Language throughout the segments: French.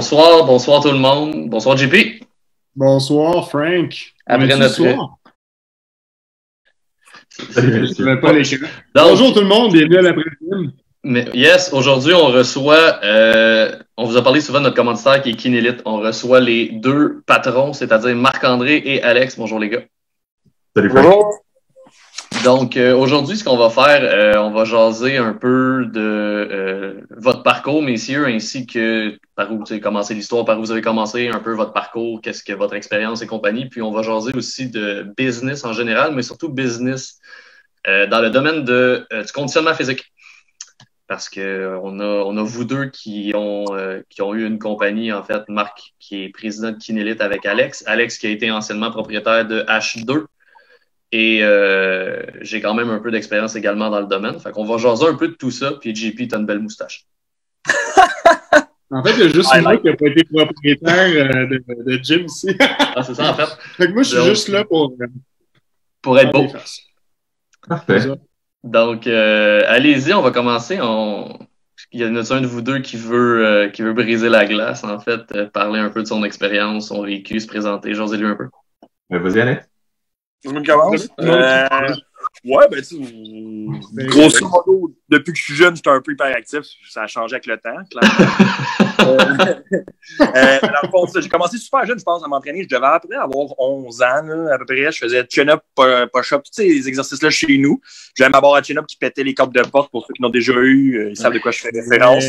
bonsoir tout le monde. Bonsoir JP. Bonsoir Frank. Après notre... Bonjour tout le monde, bienvenue à l'après-midi. Yes, aujourd'hui on reçoit, on vous a parlé souvent de notre commanditaire qui est Kinélite. On reçoit les deux patrons, c'est-à-dire Marc-André et Alex. Bonjour les gars. Salut Frank. Bonjour. Donc aujourd'hui, ce qu'on va faire, on va jaser un peu de votre parcours, messieurs, ainsi que par où vous avez commencé l'histoire, par où vous avez commencé un peu votre parcours, qu'est-ce que votre expérience et compagnie. Puis on va jaser aussi de business en général, mais surtout business dans le domaine du conditionnement physique. Parce que on a vous deux qui ont eu une compagnie, en fait, Marc qui est président de Kinélite avec Alex. Alex qui a été anciennement propriétaire de H2. Et j'ai quand même un peu d'expérience également dans le domaine. Fait qu'on va jaser un peu de tout ça. Puis JP, t'as une belle moustache. En fait, il y a juste moi qui n'a pas été propriétaire de gym ici. Ah, c'est ça, en fait. Fait que moi, je suis juste là pour être beau. Parfait. Donc, allez-y, on va commencer. Il y en a un de vous deux qui veut briser la glace, en fait, parler un peu de son expérience, son vécu, se présenter, jaser-lui un peu. Vas-y, Alex. Je me commence. Ouais, ben, tu sais, grosso modo, depuis que je suis jeune, j'étais un peu hyperactif. Ça a changé avec le temps, clairement. Dans le fond, j'ai commencé super jeune, je pense, à m'entraîner. Je devais après avoir 11 ans, là, à peu près. Je faisais chin-up, push-up, tous ces exercices-là chez nous. J'avais ma barre à chin-up qui pétait les cordes de porte. Pour ceux qui l'ont déjà eu, ils savent de quoi je fais référence.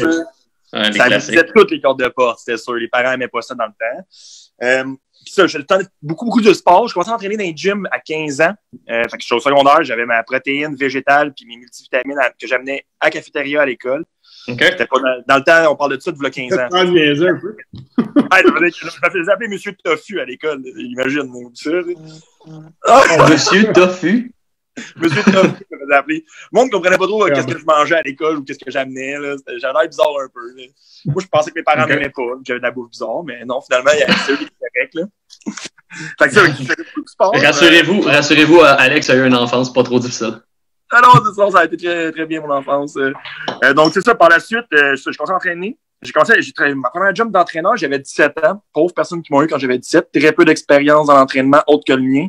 Ça visait toutes les cordes de porte, c'était sûr. Les parents n'aimaient pas ça dans le temps. Ça, j'ai le temps de beaucoup de sport. Je commençais à entraîner dans les gyms à 15 ans. Fait que j'étais au secondaire, j'avais ma protéine végétale puis mes multivitamines que j'amenais à la cafétéria à l'école. Okay. C'était pas dans le temps, on parle de ça de 15 ans. Ça niaiser un peu. Je me faisais appeler Monsieur Tofu à l'école, imagine. Monsieur Tofu? Monsieur Tofu, je me faisais appeler. Le monde ne comprenait pas trop qu'est-ce que je mangeais à l'école ou qu'est-ce que j'amenais. J'avais l'air bizarre un peu. Là. Moi, je pensais que mes parents m'aimaient pas, que j'avais de la bouffe bizarre, mais non, finalement, il y avait ça qui était correct. Là. Fait que ça, je faisais beaucoup de sport. Rassurez-vous, Alex a eu une enfance pas trop difficile. Ah non, c'est ça a été très, très bien mon enfance. Donc, c'est ça. Par la suite, je commençais à entraîner. Ma première job d'entraîneur, j'avais 17 ans. Pauvres personnes qui m'ont eu quand j'avais 17. Très peu d'expérience dans l'entraînement, autre que le mien.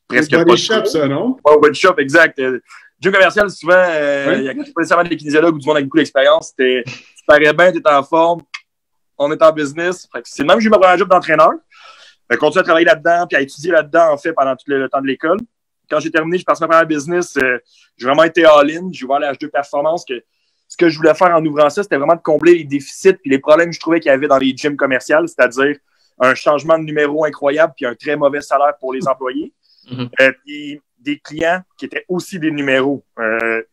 Presque pas. Body shop, ça, non? Ouais, body shop, exact. Gym commercial, souvent, il y a pas nécessairement des kinésiologues ou du monde avec beaucoup d'expérience. Tu parais bien, tu es en forme, on est en business. C'est le même que j'ai eu ma première job d'entraîneur. Continué à travailler là-dedans, puis à étudier là-dedans, en fait, pendant tout le temps de l'école. Quand j'ai terminé, j'ai passé ma première business. J'ai vraiment été all-in. J'ai ouvert la H2 Performance. Ce que je voulais faire en ouvrant ça, c'était vraiment de combler les déficits et les problèmes que je trouvais qu'il y avait dans les gyms commerciales, c'est-à-dire un changement de numéro incroyable puis un très mauvais salaire pour les employés. Puis des clients qui étaient aussi des numéros.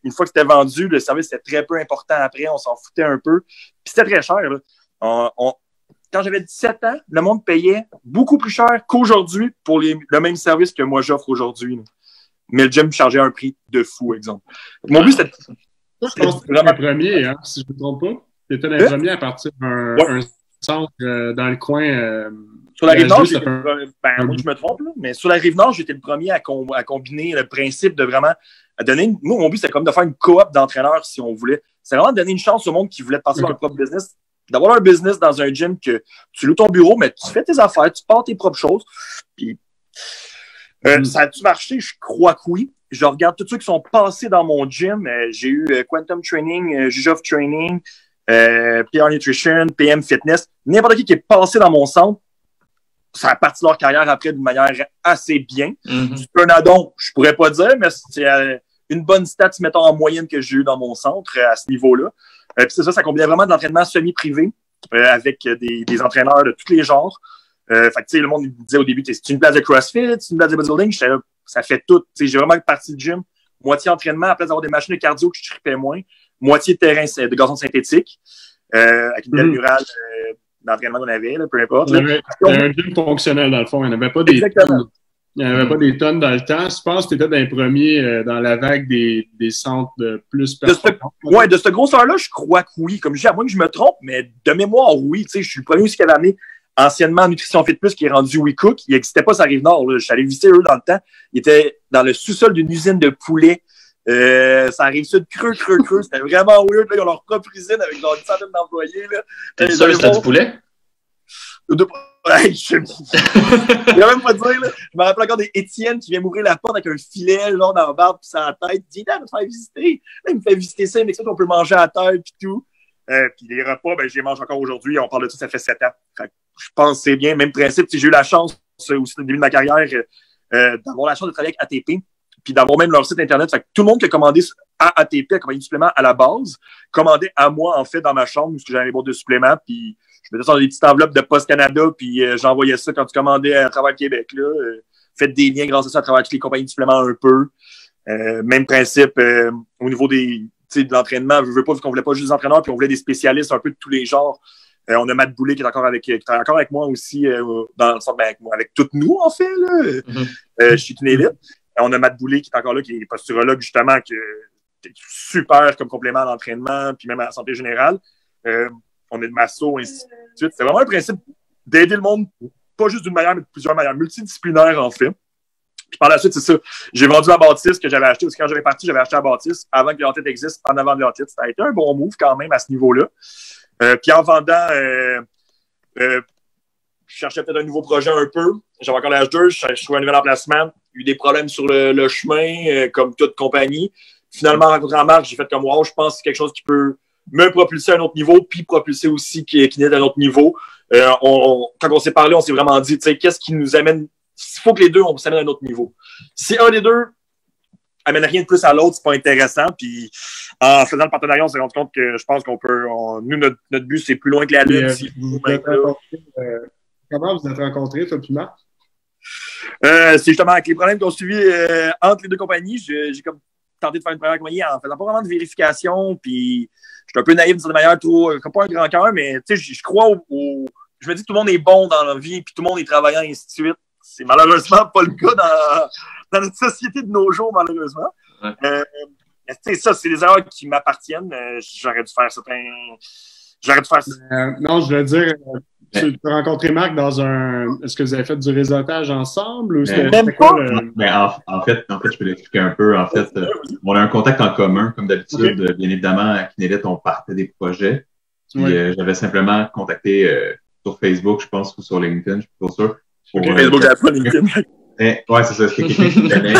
Une fois que c'était vendu, le service était très peu important après. On s'en foutait un peu. Puis c'était très cher. Là. Quand j'avais 17 ans, le monde payait beaucoup plus cher qu'aujourd'hui pour le même service que moi j'offre aujourd'hui. Là. Mais le gym chargeait un prix de fou, exemple. Mon but, c'était... Toi, je pense que tu étais le premier, hein, si je ne me trompe pas. Tu étais le premier à partir d'un centre dans le coin... Sur la Rive-Nord, moi, je me trompe, là, mais sur la Rive-Nord, j'étais le premier à combiner le principe de vraiment donner... Moi, mon but, c'était comme de faire une coop d'entraîneurs, si on voulait. C'est vraiment de donner une chance au monde qui voulait passer dans leur propre business, d'avoir un business dans un gym que tu loues ton bureau, mais tu fais tes affaires, tu pars tes propres choses. Puis, ça a-tu marché? Je crois que oui. Je regarde tous ceux qui sont passés dans mon gym. J'ai eu Quantum Training, Jujov Training, PR Nutrition, PM Fitness. N'importe qui est passé dans mon centre, ça a parti leur carrière après d'une manière assez bien. Du Pernadon, je pourrais pas dire, mais c'est une bonne stat, mettons, en moyenne que j'ai eu dans mon centre à ce niveau-là. Puis c'est ça combinait vraiment de l'entraînement semi-privé avec des entraîneurs de tous les genres. Fait que, tu sais, le monde me disait au début, c'est une place de CrossFit, c'est une place de bodybuilding. J'étais là, ça fait tout. Tu sais, j'ai vraiment parti de gym. Moitié entraînement, à place d'avoir des machines de cardio que je tripais moins. Moitié de terrain de gazon synthétique. Avec une belle murale d'entraînement qu'on avait, là, peu importe. Il y avait un gym fonctionnel, dans le fond. Il n'y en avait pas des tonnes. Il n'y en avait pas des tonnes dans le temps. Je pense que tu étais dans les premiers dans la vague des centres de plus performants. Oui, de cette grosseur-là, je crois que oui. Comme je dis, à moins que je me trompe, mais de mémoire, oui. Tu sais, je suis le premier aussi qui avait amené anciennement Nutrition Fit Plus, qui est rendu WeCook. Il n'existait pas sur la Rive-Nord. Je suis allé visiter eux dans le temps. Il était dans le sous-sol d'une usine de poulet Ça arrive sur de creux. C'était vraiment weird. Là, ils ont leur propre usine avec genre une centaine d'employés. T'es sûr que c'était du poulet? Ouais, je vais même pas dire, là. Je me rappelle encore d'Étienne qui vient m'ouvrir la porte avec un filet, genre, dans la barbe, pis ça la tête. Il dit, viens me faire visiter. Là, il me fait visiter ça, il m'explique qu'on peut manger à terre, pis tout. Puis les repas, ben, je les mange encore aujourd'hui. On parle de ça fait 7 ans. Fait que je pense que c'est bien. Même principe, j'ai eu la chance, aussi, au début de ma carrière, d'avoir la chance de travailler avec ATP, puis d'avoir même leur site Internet. Fait que tout le monde qui a commandé à ATP, a commandé du supplément à la base, commandait à moi, en fait, dans ma chambre, parce que j'avais les boîtes de suppléments, puis je mettais ça dans des petites enveloppes de Post Canada, puis j'envoyais ça quand tu commandais à travers le Québec. Là, faites des liens grâce à ça à travers toutes les compagnies de suppléments un peu. Même principe au niveau de l'entraînement. Je veux pas, vu qu'on voulait pas juste des entraîneurs, puis on voulait des spécialistes un peu de tous les genres. On a Matt Boulay qui travaille encore avec moi aussi, avec toutes nous, en fait, là. Je suis une élite. On a Matt Boulay qui est encore là, qui est posturologue, justement, qui est super comme complément à l'entraînement, puis même à la santé générale. On est de masso, ainsi de suite. C'est vraiment un principe d'aider le monde, pas juste d'une manière, mais de plusieurs manières, multidisciplinaires, en fait. Puis par la suite, c'est ça. J'ai vendu à Baptiste que j'avais acheté, parce que quand j'avais parti, j'avais acheté à Baptiste avant que l'entité existe, en avant de l'entité. Ça a été un bon move quand même à ce niveau-là. Puis en vendant, je cherchais peut-être un nouveau projet un peu. J'avais encore l'âge 2, je trouvais un nouvel emplacement. J'ai eu des problèmes sur le chemin, comme toute compagnie. Finalement, rencontré en marque, j'ai fait comme wow, je pense que c'est quelque chose qui peut me propulser à un autre niveau, puis propulser aussi Kinet à un autre niveau. Quand on s'est parlé, on s'est vraiment dit, tu sais, qu'est-ce qui nous amène. Il faut que les deux, on s'amène à un autre niveau. Si un des deux amène rien de plus à l'autre, c'est pas intéressant. Puis en faisant le partenariat, on s'est rendu compte que je pense qu'on peut. Nous, notre but, c'est plus loin que la lutte. Comment vous êtes rencontrés, toi, puis Marc? C'est justement avec les problèmes qu'on suivi entre les deux compagnies. J'ai comme tenté de faire une première compagnie en faisant pas vraiment de vérification. Puis j'étais un peu naïf d'une certaine manière, comme pas un grand cœur, mais tu sais, je crois je me dis que tout le monde est bon dans la vie, puis tout le monde est travaillant, et ainsi de suite. C'est malheureusement pas le cas dans notre société de nos jours, malheureusement. Ouais. Ça, c'est des erreurs qui m'appartiennent. J'aurais dû faire certains. Non, je veux dire, tu as rencontré Marc dans un. Est-ce que vous avez fait du réseautage ensemble? Ou même pas. En fait, je peux l'expliquer un peu. En fait, on a un contact en commun, comme d'habitude. Okay. Bien évidemment, à Kinelit, on partait des projets. Puis j'avais simplement contacté sur Facebook, je pense, ou sur LinkedIn, je suis pas sûr. Facebook, j'ai pas LinkedIn. Ouais, c'est ça. Est-ce qu'il y a quelqu'un qui connaît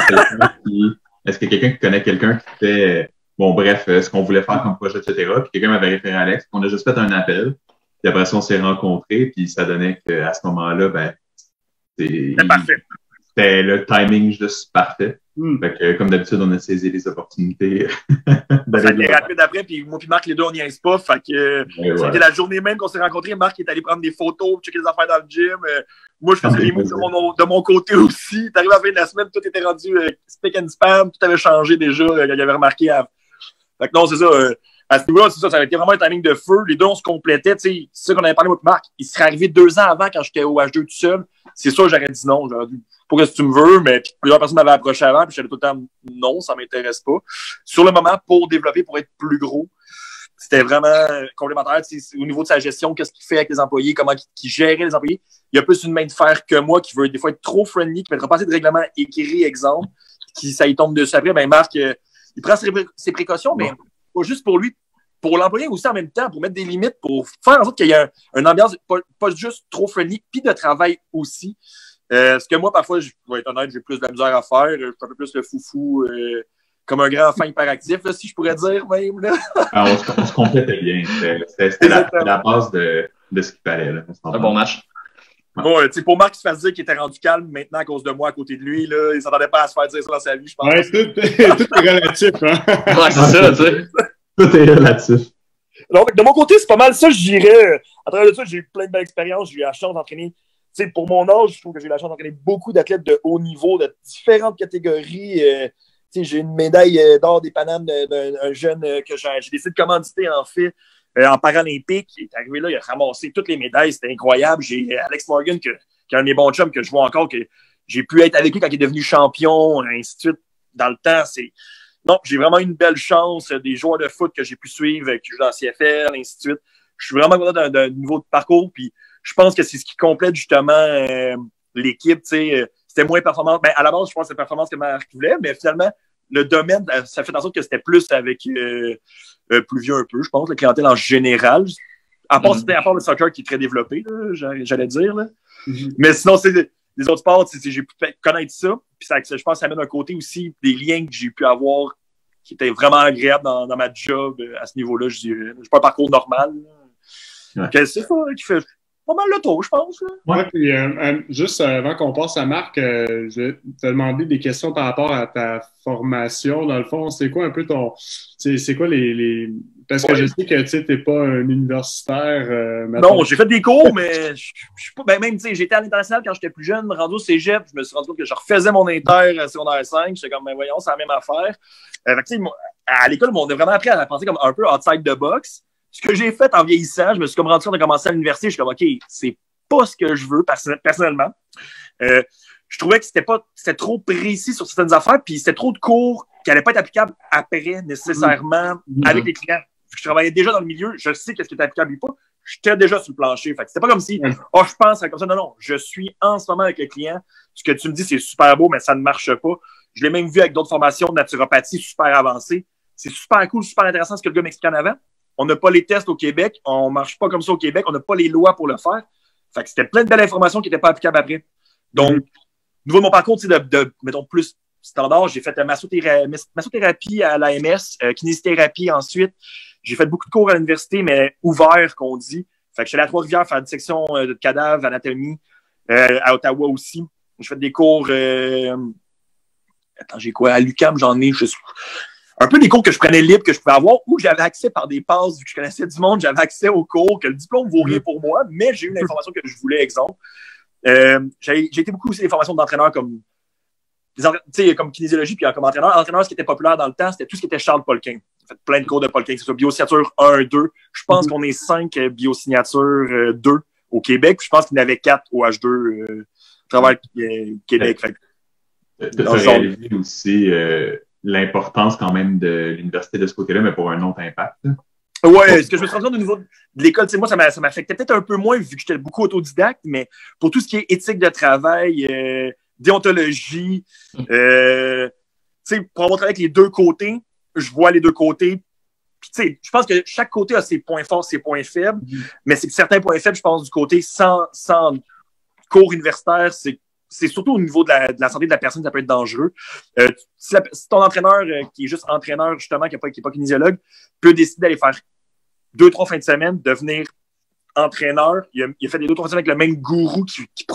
est-ce qu'il y a quelqu'un qui connaît quelqu'un qui fait, bon, bref, ce qu'on voulait faire comme projet, etc. Puis quelqu'un m'avait référé à Alex. On a juste fait un appel. Puis après ça, on s'est rencontrés. Puis ça donnait qu'à ce moment-là, ben, c'était parfait. C'était le timing juste parfait. Fait que, comme d'habitude, on a saisi les opportunités. Ça a été rapide après, puis moi puis Marc, les deux, on n'y est pas. Fait que c'était la journée même qu'on s'est rencontrés. Marc est allé prendre des photos, checker les affaires dans le gym. Moi, je faisais les moves de mon côté aussi. T'arrives à la fin de la semaine, tout était rendu spick and spam, tout avait changé déjà. Il avait remarqué avant. Fait que non, c'est ça. À ce niveau-là, c'est ça. Ça a été vraiment un timing de feu. Les deux, on se complétait. C'est ça qu'on avait parlé, moi et Marc. Il serait arrivé 2 ans avant quand j'étais au H2 tout seul. C'est sûr, j'aurais dit non. J'aurais dit, pourquoi si tu me veux? Mais plusieurs personnes m'avaient approché avant, puis j'avais tout le temps non, ça m'intéresse pas. Sur le moment, pour développer, pour être plus gros, c'était vraiment complémentaire. Au niveau de sa gestion, qu'est-ce qu'il fait avec les employés, comment il gérait les employés. Il y a plus une main de fer que moi qui veut des fois être trop friendly, qui ne mettra pas assez de règlements écrits, exemple, qui ça y tombe dessus après. Ben Marc, il prend ses précautions, mais pas juste pour lui, pour l'employé aussi en même temps, pour mettre des limites, pour faire en sorte qu'il y ait une ambiance pas juste trop friendly, puis de travail aussi. Ce que moi, parfois, je vais être honnête, j'ai plus de la misère à faire. Je suis un peu plus le foufou, comme un grand enfant hyperactif, là, si je pourrais dire même. Là. On se complétait bien. C'était la base de ce qu'il fallait. Là. Un bon match. Bon, pour Marc qui se fasse dire qu'il était rendu calme maintenant à cause de moi à côté de lui, là, il ne s'attendait pas à se faire dire ça dans sa vie, je pense. Ouais, tout est relatif. Hein? Ouais, c'est ça, tu sais. Tout est relatif. Donc, de mon côté, c'est pas mal ça, je dirais. À travers de ça, j'ai eu plein de belles expériences. J'ai eu la chance d'entraîner. T'sais, pour mon âge, je trouve que j'ai eu la chance d'entraîner beaucoup d'athlètes de haut niveau, de différentes catégories. J'ai une médaille d'or des Panames d'un jeune que j'ai décidé de commanditer, en fait, en paralympique. Il est arrivé là, il a ramassé toutes les médailles. C'était incroyable. J'ai Alex Morgan, qui est un de mes bons chums, que je vois encore, que j'ai pu être avec lui quand il est devenu champion, ainsi de suite. Dans le temps, non, j'ai vraiment eu une belle chance. Des joueurs de foot que j'ai pu suivre, qui jouent dans la CFL, ainsi de suite. Je suis vraiment content d'un niveau de parcours. Puis je pense que c'est ce qui complète justement l'équipe. C'était moins performant. Ben, à la base, je pense que c'est la performance que Marc voulait, mais finalement, le domaine, ça fait en sorte que c'était plus avec plus vieux un peu, je pense, la clientèle en général. À part le soccer qui est très développé, là, j'allais dire. Là. Mais sinon, c'est les autres sports, j'ai pu connaître ça. Puis ça, je pense que ça amène un côté aussi des liens que j'ai pu avoir qui étaient vraiment agréables dans ma job à ce niveau-là, je dirais. Je pas un parcours normal. Ouais. C'est ça qui fait pas mal le tour, je pense. Ouais, puis juste avant qu'on passe à Marc, je vais te demander des questions par rapport à ta formation. Dans le fond, c'est quoi un peu ton... C'est quoi les... Parce que je sais que tu n'es pas un universitaire. Non, j'ai fait des cours, mais je suis pas... Ben, même, j'étais à l'international quand j'étais plus jeune, rendu au cégep, je me suis rendu compte que je refaisais mon inter à secondaire 5. J'étais comme, ben voyons, c'est la même affaire. À l'école, on a vraiment appris à penser comme un peu outside the box. Ce que j'ai fait en vieillissant, je me suis comme rendu compte de commencer à l'université, je suis comme, OK, c'est pas ce que je veux personnellement. Je trouvais que c'était trop précis sur certaines affaires, puis c'était trop de cours qui n'allaient pas être applicables après, nécessairement, avec les clients. Je travaillais déjà dans le milieu, je sais qu'est-ce qui est applicable ou pas. J'étais déjà sur le plancher. Fait que c'était pas comme si, je pense comme ça. Non, je suis en ce moment avec le client. Ce que tu me dis, c'est super beau, mais ça ne marche pas. Je l'ai même vu avec d'autres formations de naturopathie super avancées. C'est super cool, super intéressant ce que le gars m'explique en avant. On n'a pas les tests au Québec. On marche pas comme ça au Québec. On n'a pas les lois pour le faire. Fait que c'était plein de belles informations qui n'étaient pas applicables après. Donc, au niveau de mon parcours, mettons, plus standard, j'ai fait massothérapie à l'AMS, kinésithérapie ensuite. J'ai fait beaucoup de cours à l'université, mais ouverts, qu'on dit. Fait que je suis allé à Trois-Rivières faire une section de cadavres, anatomie, à Ottawa aussi. J'ai fait des cours... Attends, j'ai quoi? À l'UQAM, j'en ai... Un peu des cours que je prenais libre, que je pouvais avoir, ou j'avais accès par des passes, vu que je connaissais du monde, j'avais accès aux cours, que le diplôme vaut rien pour moi, mais j'ai eu l'information que je voulais, exemple. J'ai été beaucoup aussi des formations d'entraîneurs comme kinésiologie, puis comme entraîneur. Entraîneur, ce qui était populaire dans le temps, c'était tout ce qui était Charles Poliquin. J'ai fait plein de cours de Poliquin, que ce soit biosignature 1, 2. Je pense qu'on est 5 biosignatures 2 au Québec, puis je pense qu'il y en avait 4 au H2 à travers Québec. Tu as réalisé aussi l'importance quand même de l'université de ce côté-là, mais pour un autre impact. Ouais, ce que je me suis rendu compte au niveau de l'école, moi, ça m'affectait peut-être un peu moins vu que j'étais beaucoup autodidacte, mais pour tout ce qui est éthique de travail, déontologie, pour avoir travaillé avec les deux côtés, je vois les deux côtés. Puis, je pense que chaque côté a ses points forts, ses points faibles, mais c'est que certains points faibles, je pense, du côté sans cours universitaire, c'est surtout au niveau de la santé de la personne, ça peut être dangereux. Si ton entraîneur, qui est juste entraîneur, justement, qui n'est pas kinésiologue, peut décider d'aller faire 2-3 fins de semaine, devenir entraîneur. Il a fait des 2-3 fins de semaine avec le même gourou qui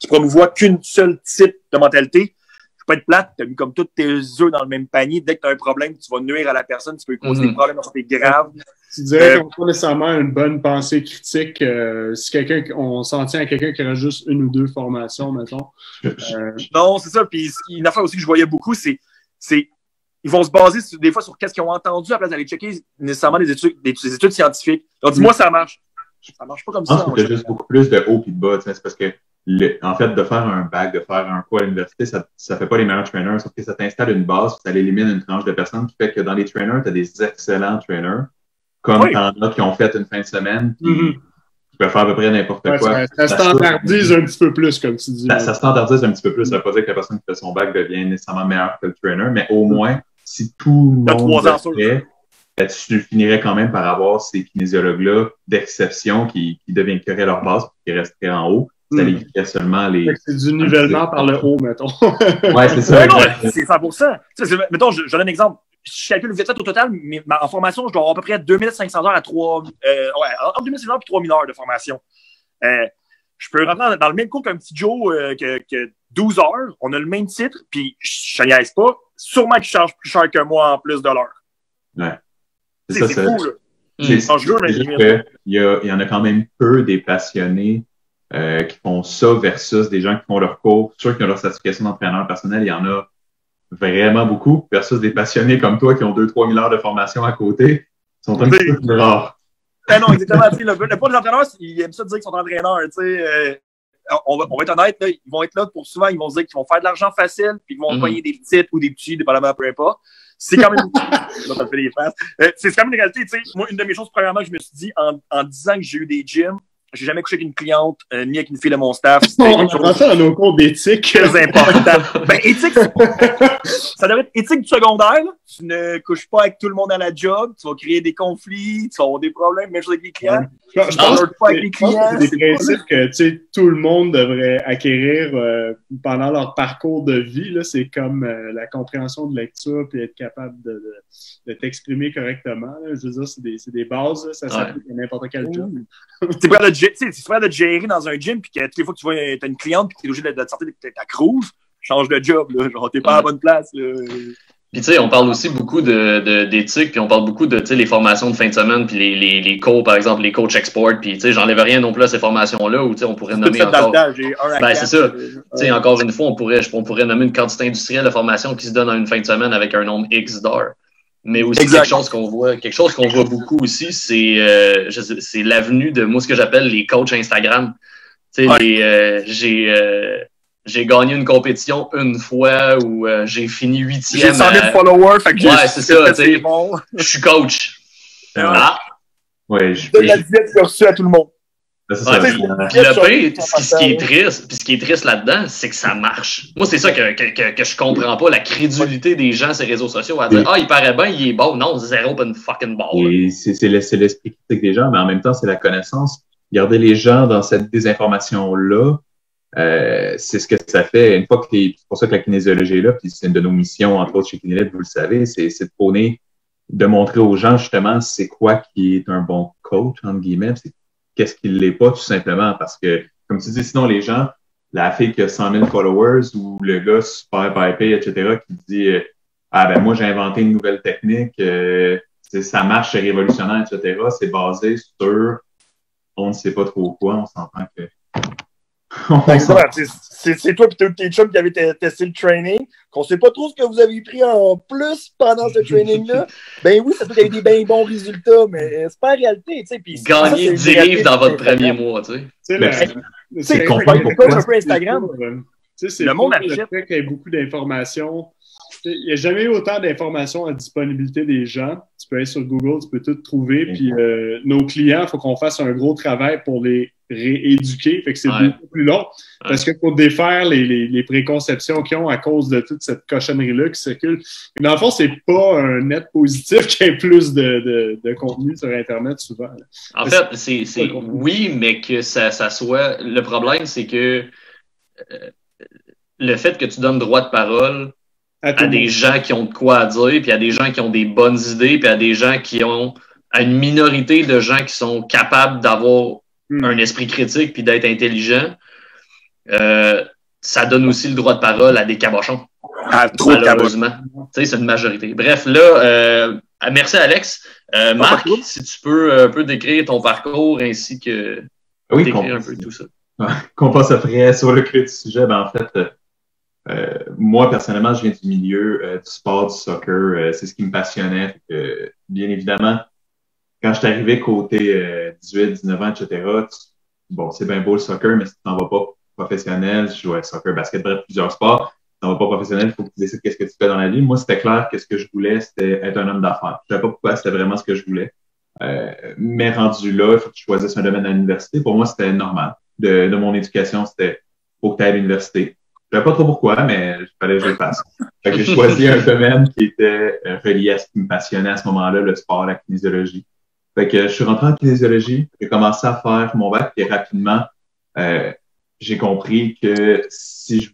promouvoit qu'une seule type de mentalité. Je peux être plate, tu as mis comme tous tes œufs dans le même panier. Dès que tu as un problème, tu vas nuire à la personne, tu peux causer des problèmes de santé graves. Tu dirais qu'on n'a pas nécessairement une bonne pensée critique. Si on s'en tient à quelqu'un qui a juste une ou deux formations, mettons. Non, c'est ça. Puis une affaire aussi que je voyais beaucoup, c'est ils vont se baser des fois sur qu'est-ce qu'ils ont entendu à la place d'aller checker nécessairement des études scientifiques. Donc, dis-moi, ça marche. Ça marche pas comme ça. Je pense que tu as juste beaucoup plus de haut et de bas. C'est parce que, en fait, de faire un bac, de faire un cours à l'université, ça fait pas les meilleurs trainers, sauf que ça t'installe une base, ça élimine une tranche de personnes qui fait que dans les trainers, tu as des excellents trainers, comme t'en as qui ont fait une fin de semaine, qui peuvent faire à peu près n'importe quoi. Ça standardise un petit peu plus, comme tu dis. Ça standardise un petit peu plus. Ça veut pas dire que la personne qui fait son bac devient nécessairement meilleure que le trainer, mais au moins, si tout le monde le fait, tu finirais quand même par avoir ces kinésiologues-là d'exception qui deviennent que leur base et qui resteraient en haut. Ça éviterait seulement les... C'est du nivellement par le haut, mettons. Ouais, c'est ça. Non, c'est 100%. Mettons, je donne un exemple. Je calcule vite fait au total, mais en formation, je dois avoir à peu près 2500 heures à 3... entre 2500 heures et 3000 heures de formation. Je peux rentrer dans le même cours qu'un petit Joe que 12 heures. On a le même titre, puis je ne niaise pas. Sûrement qu'il charge plus cher que moi en plus de l'heure. Ouais. C'est fou, là. Il y en a quand même peu des passionnés qui font ça versus des gens qui font leur cours. Sûr qui ont leur certification d'entraîneur personnel, il y en a vraiment beaucoup, versus des passionnés comme toi qui ont 2-3 000 heures de formation à côté, sont un petit peu plus rares. Non, exactement. Le pas des entraîneurs, ils aiment ça dire qu'ils sont entraîneurs. On va être honnête, là, ils vont être là pour souvent, ils vont se dire qu'ils vont faire de l'argent facile, puis ils vont payer des petites ou des petits, dépendamment, peu importe. C'est quand même c'est quand même une réalité. Moi, une de mes choses, premièrement, que je me suis dit en 10 ans que j'ai eu des gyms, J'ai jamais couché avec une cliente, ni avec une fille de mon staff. On apprend ça dans nos cours d'éthique. Très important. Ben, éthique, ça devrait être éthique du secondaire. Là. Tu ne couches pas avec tout le monde à la job. Tu vas créer des conflits. Tu vas avoir des problèmes. Même chose avec les clients. Je pense que c'est des principes que tout le monde devrait acquérir pendant leur parcours de vie. Là. C'est comme la compréhension de lecture puis être capable de t'exprimer correctement. Là. Je veux dire, c'est des bases. Là. Ça s'applique à n'importe quel job. Tu es prêt de te gérer dans un gym puis que toutes les fois que tu vois t'as une cliente puis que tu es obligé de te sortir de ta cruise, change de job. Là. Genre, t'es pas à la bonne place. Là. Puis tu sais, on parle aussi beaucoup d'éthique, puis on parle beaucoup de les formations de fin de semaine, puis les coachs, par exemple, les coachs export, puis tu sais, j'enlève rien non plus à ces formations-là, où tu sais, on pourrait nommer encore. Ben c'est ça. Tu sais, encore une fois, on pourrait nommer une quantité industrielle de formation qui se donne en une fin de semaine avec un nombre X d'heures. Mais aussi quelque chose qu'on voit beaucoup aussi, c'est l'avenue de moi ce que j'appelle les coachs Instagram. Tu sais, j'ai gagné une compétition une fois où j'ai fini 8e. J'ai 100 000 followers, fait que c'est ça, tu sais. Bon. Je suis coach. Ouais, de la diète que reçu à tout le monde. Le pire, ce qui est triste là-dedans, c'est que ça marche. Moi, c'est ça que je comprends pas, la crédulité des gens sur les réseaux sociaux à dire « Ah, il paraît bien, il est bon. » Non, zéro pas une fucking ball. C'est l'esprit critique des gens, mais en même temps, c'est la connaissance. Garder les gens dans cette désinformation-là, c'est ce que ça fait. Une fois que c'est pour ça que la kinésiologie est là, puis c'est une de nos missions, entre autres chez Kinélit, vous le savez, c'est de prôner, de montrer aux gens justement c'est quoi qui est un bon coach, entre guillemets, c'est qu'est-ce qui l'est pas, tout simplement, parce que, comme tu dis, sinon les gens, la fille qui a 100 000 followers ou le gars super pipé, etc., qui dit ah ben moi j'ai inventé une nouvelle technique, ça marche, c'est révolutionnaire, etc., c'est basé sur on ne sait pas trop quoi, on s'entend que c'est toi et tes chums qui avez testé le training, qu'on ne sait pas trop ce que vous avez pris en plus pendant ce training-là. Ben oui, ça peut être des bien bons résultats, mais c'est pas la réalité. Gagner 10 livres dans votre premier mois, tu sais. C'est un peu Instagram. Le monde achète. Le fait qu'il y ait beaucoup d'informations. Il n'y a jamais eu autant d'informations à disponibilité des gens. Tu peux aller sur Google, tu peux tout trouver. Puis nos clients, il faut qu'on fasse un gros travail pour les rééduquer. Fait que c'est beaucoup plus long. Parce que pour défaire les préconceptions qu'ils ont à cause de toute cette cochonnerie-là qui circule. Et dans le fond, c'est pas un net positif qu'il y ait plus de contenu sur Internet souvent. Là. En fait, c'est oui, mais que ça soit. Le problème, c'est que le fait que tu donnes droit de parole à des gens qui ont de quoi à dire, puis à des gens qui ont des bonnes idées, puis à des gens qui ont à une minorité de gens qui sont capables d'avoir un esprit critique puis d'être intelligent, ça donne aussi le droit de parole à des cabochons. Trop malheureusement. Tu sais, c'est une majorité. Bref, là, merci Alex. Marc, si tu peux un peu décrire ton parcours ainsi que décrire un peu tout ça. Qu'on passe après sur le creux du sujet, ben en fait, moi, personnellement, je viens du milieu du sport, du soccer. C'est ce qui me passionnait. Bien évidemment, quand je suis arrivé côté 18, 19 ans, etc., bon, c'est bien beau le soccer, mais si tu n'en vas pas professionnel, je jouais soccer, basket, bref, plusieurs sports, si tu n'en vas pas professionnel, il faut que tu décides qu'est-ce que tu fais dans la vie. Moi, c'était clair que ce que je voulais, c'était être un homme d'affaires. Je ne savais pas pourquoi, c'était vraiment ce que je voulais. Mais rendu là, il faut que tu choisisses un domaine à l'université. Pour moi, c'était normal. De mon éducation, c'était faut que tu ailles à l'université. Je ne savais pas trop pourquoi, mais il fallait que je le fasse. Fait que j'ai choisi un domaine qui était relié à ce qui me passionnait à ce moment-là, le sport, la kinésiologie. Fait que je suis rentré en kinésiologie, j'ai commencé à faire mon bac, et rapidement, j'ai compris que si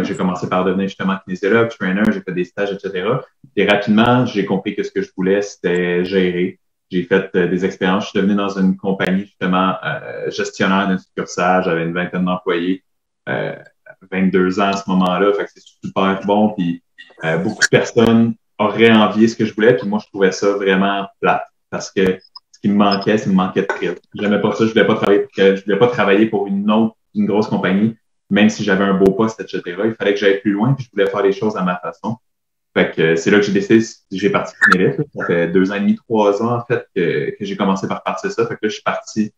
j'ai commencé par devenir justement kinésiologue, trainer, j'ai fait des stages, etc. Et rapidement, j'ai compris que ce que je voulais, c'était gérer. J'ai fait des expériences. Je suis devenu dans une compagnie, justement, gestionnaire d'une succursale. J'avais une vingtaine d'employés, 22 ans à ce moment-là. Fait que c'est super bon. Puis beaucoup de personnes auraient envié ce que je voulais. Puis moi, je trouvais ça vraiment plate. Parce que ce qui me manquait, c'est me manquait de thrill. J'aimais pas ça. Je voulais pas travailler pour une grosse compagnie, même si j'avais un beau poste, etc. Il fallait que j'aille plus loin. Puis je voulais faire les choses à ma façon. Fait que c'est là que j'ai décidé, j'ai parti Kinélit. Ça fait 2 ans et demi, 3 ans, en fait, que j'ai commencé par partir ça. Fait que là, je suis parti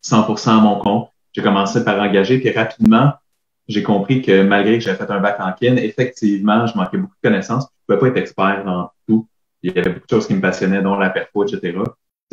100% à mon compte. J'ai commencé par engager, puis rapidement, j'ai compris que malgré que j'avais fait un bac en kin, effectivement, je manquais beaucoup de connaissances. Je pouvais pas être expert dans tout. Il y avait beaucoup de choses qui me passionnaient, dont la perfo, etc.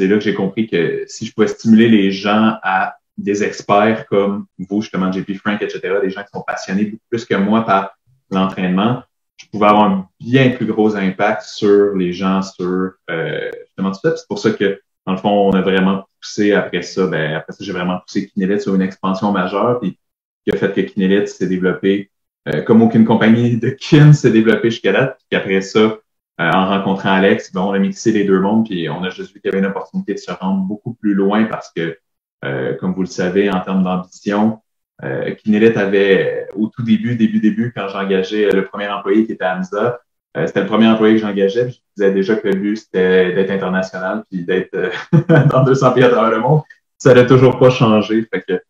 c'est là que j'ai compris que si je pouvais stimuler les gens à des experts comme vous, justement, JP Frank, etc., des gens qui sont passionnés beaucoup plus que moi par l'entraînement, je pouvais avoir un bien plus gros impact sur les gens, sur justement tout ça. C'est pour ça que, dans le fond, on a vraiment poussé après ça. Après ça, j'ai vraiment poussé Kinelit sur une expansion majeure, puis qui a fait que Kinelit s'est développé comme aucune compagnie de kin s'est développée jusqu'à date. Puis après ça, en rencontrant Alex, on a mixé les deux mondes, puis on a juste vu qu'il y avait une opportunité de se rendre beaucoup plus loin parce que, comme vous le savez, en termes d'ambition, Kinelit avait, au tout début, quand j'engageais le premier employé qui était Hamza, c'était le premier employé que j'engageais, puis je disais déjà que le but, c'était d'être international, puis d'être dans 200 pays à travers le monde. Ça n'a toujours pas changé. Fait que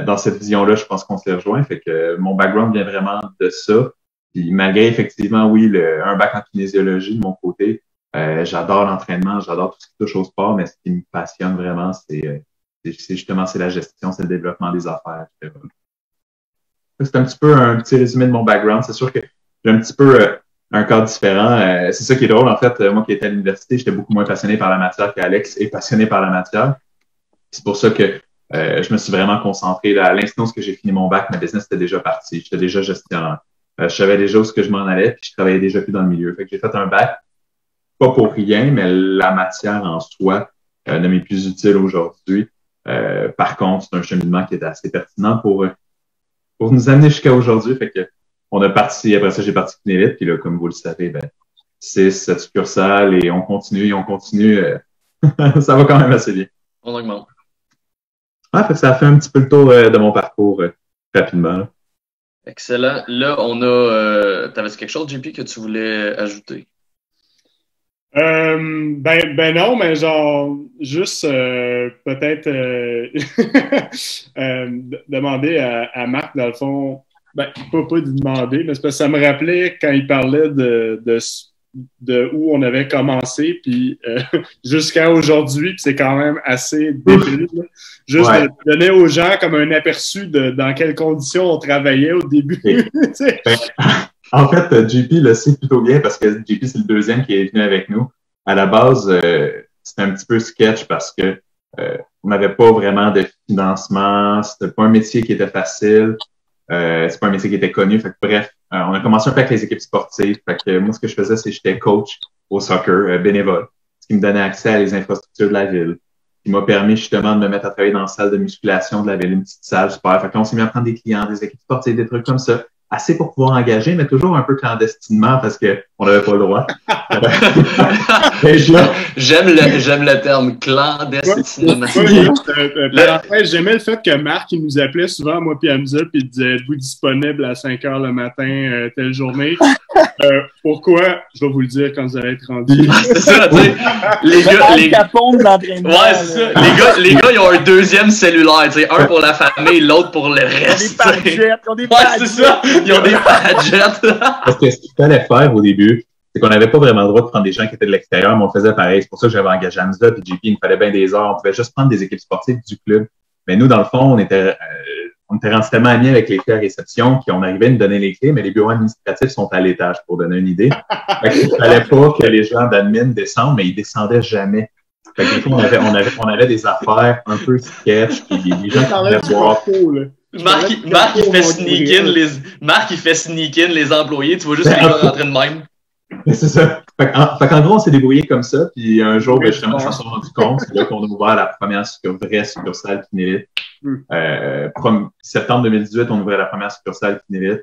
dans cette vision-là, je pense qu'on s'est rejoint. Fait que mon background vient vraiment de ça. Puis malgré effectivement, oui, un bac en kinésiologie de mon côté, j'adore l'entraînement, j'adore tout ce qui touche au sport, mais ce qui me passionne vraiment, c'est justement c'est la gestion, c'est le développement des affaires. C'est un petit peu un petit résumé de mon background. C'est sûr que j'ai un petit peu un cadre différent. C'est ça qui est drôle, en fait. Moi qui étais à l'université, j'étais beaucoup moins passionné par la matière qu'Alex est passionné par la matière. C'est pour ça que je me suis vraiment concentré. À l'instant où j'ai fini mon bac, ma business était déjà partie. J'étais déjà gestionnaire. Je savais déjà où je m'en allais, puis je travaillais déjà plus dans le milieu. Fait que j'ai fait un bac, pas pour rien, mais la matière en soi ne m'est plus utile aujourd'hui. Par contre, c'est un cheminement qui était assez pertinent pour nous amener jusqu'à aujourd'hui. Fait que on a parti, après ça, j'ai parti Kinelit, puis là, comme vous le savez, 7 succursales et on continue. Ça va quand même assez bien. On augmente. Ah, fait que ça a fait un petit peu le tour de mon parcours rapidement. Là. Excellent. Là, on a. T'avais-tu quelque chose, JP, que tu voulais ajouter? Ben non, mais genre, juste peut-être demander à Marc, dans le fond, pas lui demander, mais c'est parce que ça me rappelait quand il parlait de où on avait commencé, puis jusqu'à aujourd'hui, puis c'est quand même assez débile. Juste de donner aux gens comme un aperçu de dans quelles conditions on travaillait au début. En fait, JP le sait plutôt bien parce que JP, c'est le deuxième qui est venu avec nous. À la base, c'était un petit peu sketch parce que on n'avait pas vraiment de financement, c'était pas un métier qui était facile, c'est pas un métier qui était connu. Fait que, bref, on a commencé un peu avec les équipes sportives. Fait que moi, ce que je faisais, c'est que j'étais coach au soccer bénévole, ce qui me donnait accès à les infrastructures de la ville, qui m'a permis justement de me mettre à travailler dans la salle de musculation de la ville, une petite salle super. Fait que là, on s'est mis à prendre des clients, des équipes sportives, des trucs comme ça. Assez pour pouvoir engager, mais toujours un peu clandestinement parce que on n'avait pas le droit. J'aime le terme clandestinement. J'aimais le fait que Marc il nous appelait souvent, moi puis Hamza, puis il disait êtes-vous disponible à 5 heures le matin, telle journée? Pourquoi? Je vais vous le dire quand vous allez être rendu. C'est ça, tu sais. Les gars, ils ont un deuxième cellulaire, tu sais, un pour la famille, l'autre pour le reste. Ils ont des padgets, c'est ça. Ils ont des padgets. Parce que ce qu'il fallait faire au début, c'est qu'on n'avait pas vraiment le droit de prendre des gens qui étaient de l'extérieur, mais on faisait pareil. C'est pour ça que j'avais engagé Hamza puis JP, il me fallait bien des heures. On pouvait juste prendre des équipes sportives du club. Mais nous, dans le fond, on était rendu tellement amis avec les clés à réception qu'on arrivait à nous donner les clés, mais les bureaux administratifs sont à l'étage, pour donner une idée. Fait qu'il fallait pas que les gens d'admin descendent, mais ils descendaient jamais. Fait que des fois, on avait des affaires un peu sketch, puis les gens qui venaient voir. Marc, il fait sneak in les employés, tu vois juste les gars rentrer de même. C'est ça. Fait qu'en gros, on s'est débrouillé comme ça, puis un jour, justement, je m'en suis rendu compte, c'est là qu'on a ouvert la première vraie succursale Kinelit. Septembre 2018, on ouvrait la première succursale Kinelit.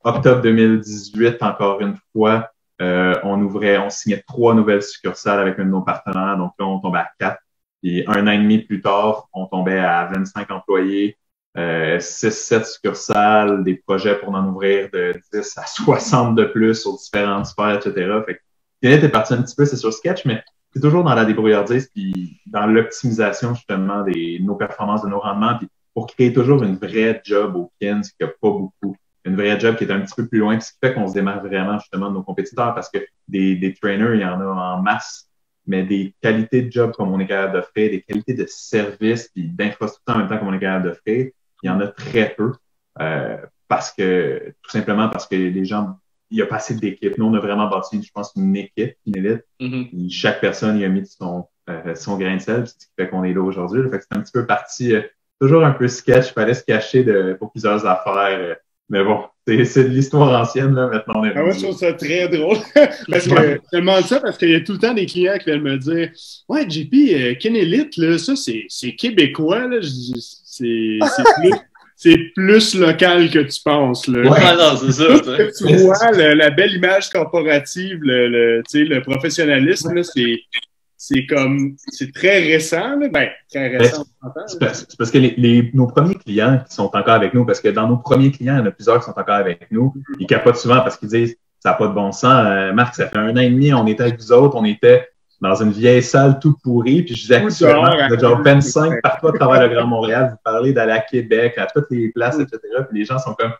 Octobre 2018, encore une fois, on signait 3 nouvelles succursales avec un de nos partenaires, donc là, on tombait à 4. Et 1 an et demi plus tard, on tombait à 25 employés. 6-7 succursales, des projets pour en ouvrir de 10 à 60 de plus sur différentes sphères, etc. Fait que Kinelit est parti un petit peu, c'est sur Sketch, mais c'est toujours dans la débrouillardise puis dans l'optimisation justement de nos performances, de nos rendements, puis pour créer toujours une vraie job au Kins, qu'il n'y a pas beaucoup. Une vraie job qui est un petit peu plus loin, puis ce qui fait qu'on se démarque vraiment justement de nos compétiteurs parce que des trainers, il y en a en masse, mais des qualités de job comme on est capable d'offrir, des qualités de service puis d'infrastructure en même temps comme on est capable d'offrir, il y en a très peu tout simplement parce que les gens, il n'y a pas assez d'équipes. Nous, on a vraiment bâti, je pense, une équipe Kinelit. Chaque personne y a mis son grain de sel, c'est ce qui fait qu'on est là aujourd'hui. Fait que c'est un petit peu parti, toujours un peu sketch, il fallait se cacher pour plusieurs affaires. Mais bon, c'est de l'histoire ancienne, là, maintenant on est Ah ouais, je trouve ça très drôle. Parce que je te demande ça parce qu'il y a tout le temps des clients qui viennent me dire ouais, JP, Kenélite, là, ça, c'est québécois, là. Je dis, c'est plus local que tu penses, là. Ouais, non, c'est ça. Tu vois la belle image corporative, le professionnalisme, là, c'est très récent, là. Ben, très récent. C'est parce que nos premiers clients qui sont encore avec nous, parce que dans nos premiers clients, il y en a plusieurs qui sont encore avec nous, ils capotent souvent parce qu'ils disent ça n'a pas de bon sens. Marc, ça fait 1 an et demi, on était avec vous autres, on était dans une vieille salle tout pourrie, puis je disais actuellement, vous êtes genre 25 partout à travers le Grand Montréal, vous parlez d'aller à Québec, à toutes les places, etc. Puis les gens sont comme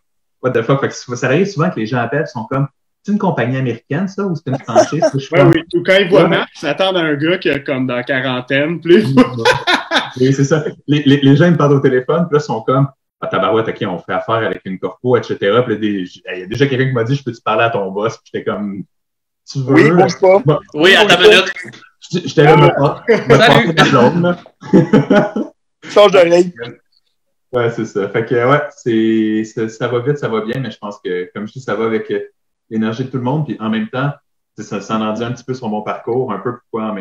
what the fuck? Fait que ça arrive souvent que les gens appellent, sont comme c'est une compagnie américaine, ça, ou c'est une franchise? Oui. Ou quand ils voient Marc, ils s'attendent à un gars qui est comme dans la quarantaine. Plus. Oui, c'est ça. Les gens, ils me parlent au téléphone, puis là, ils sont comme ah, tabarouette, OK, on fait affaire avec une corpo, etc. Puis là, il y a déjà quelqu'un qui m'a dit je peux-tu parler à ton boss? Puis j'étais comme tu veux? Oui, bouge pas. Bon, oui, à ta minute. J'étais là, Salut! Change de règle. Ouais, c'est ça. Fait que, ouais, ça va vite, ça va bien, mais je pense que, comme je dis, ça va avec l'énergie de tout le monde. Puis en même temps, ça en dit un petit peu sur mon parcours, un peu pourquoi un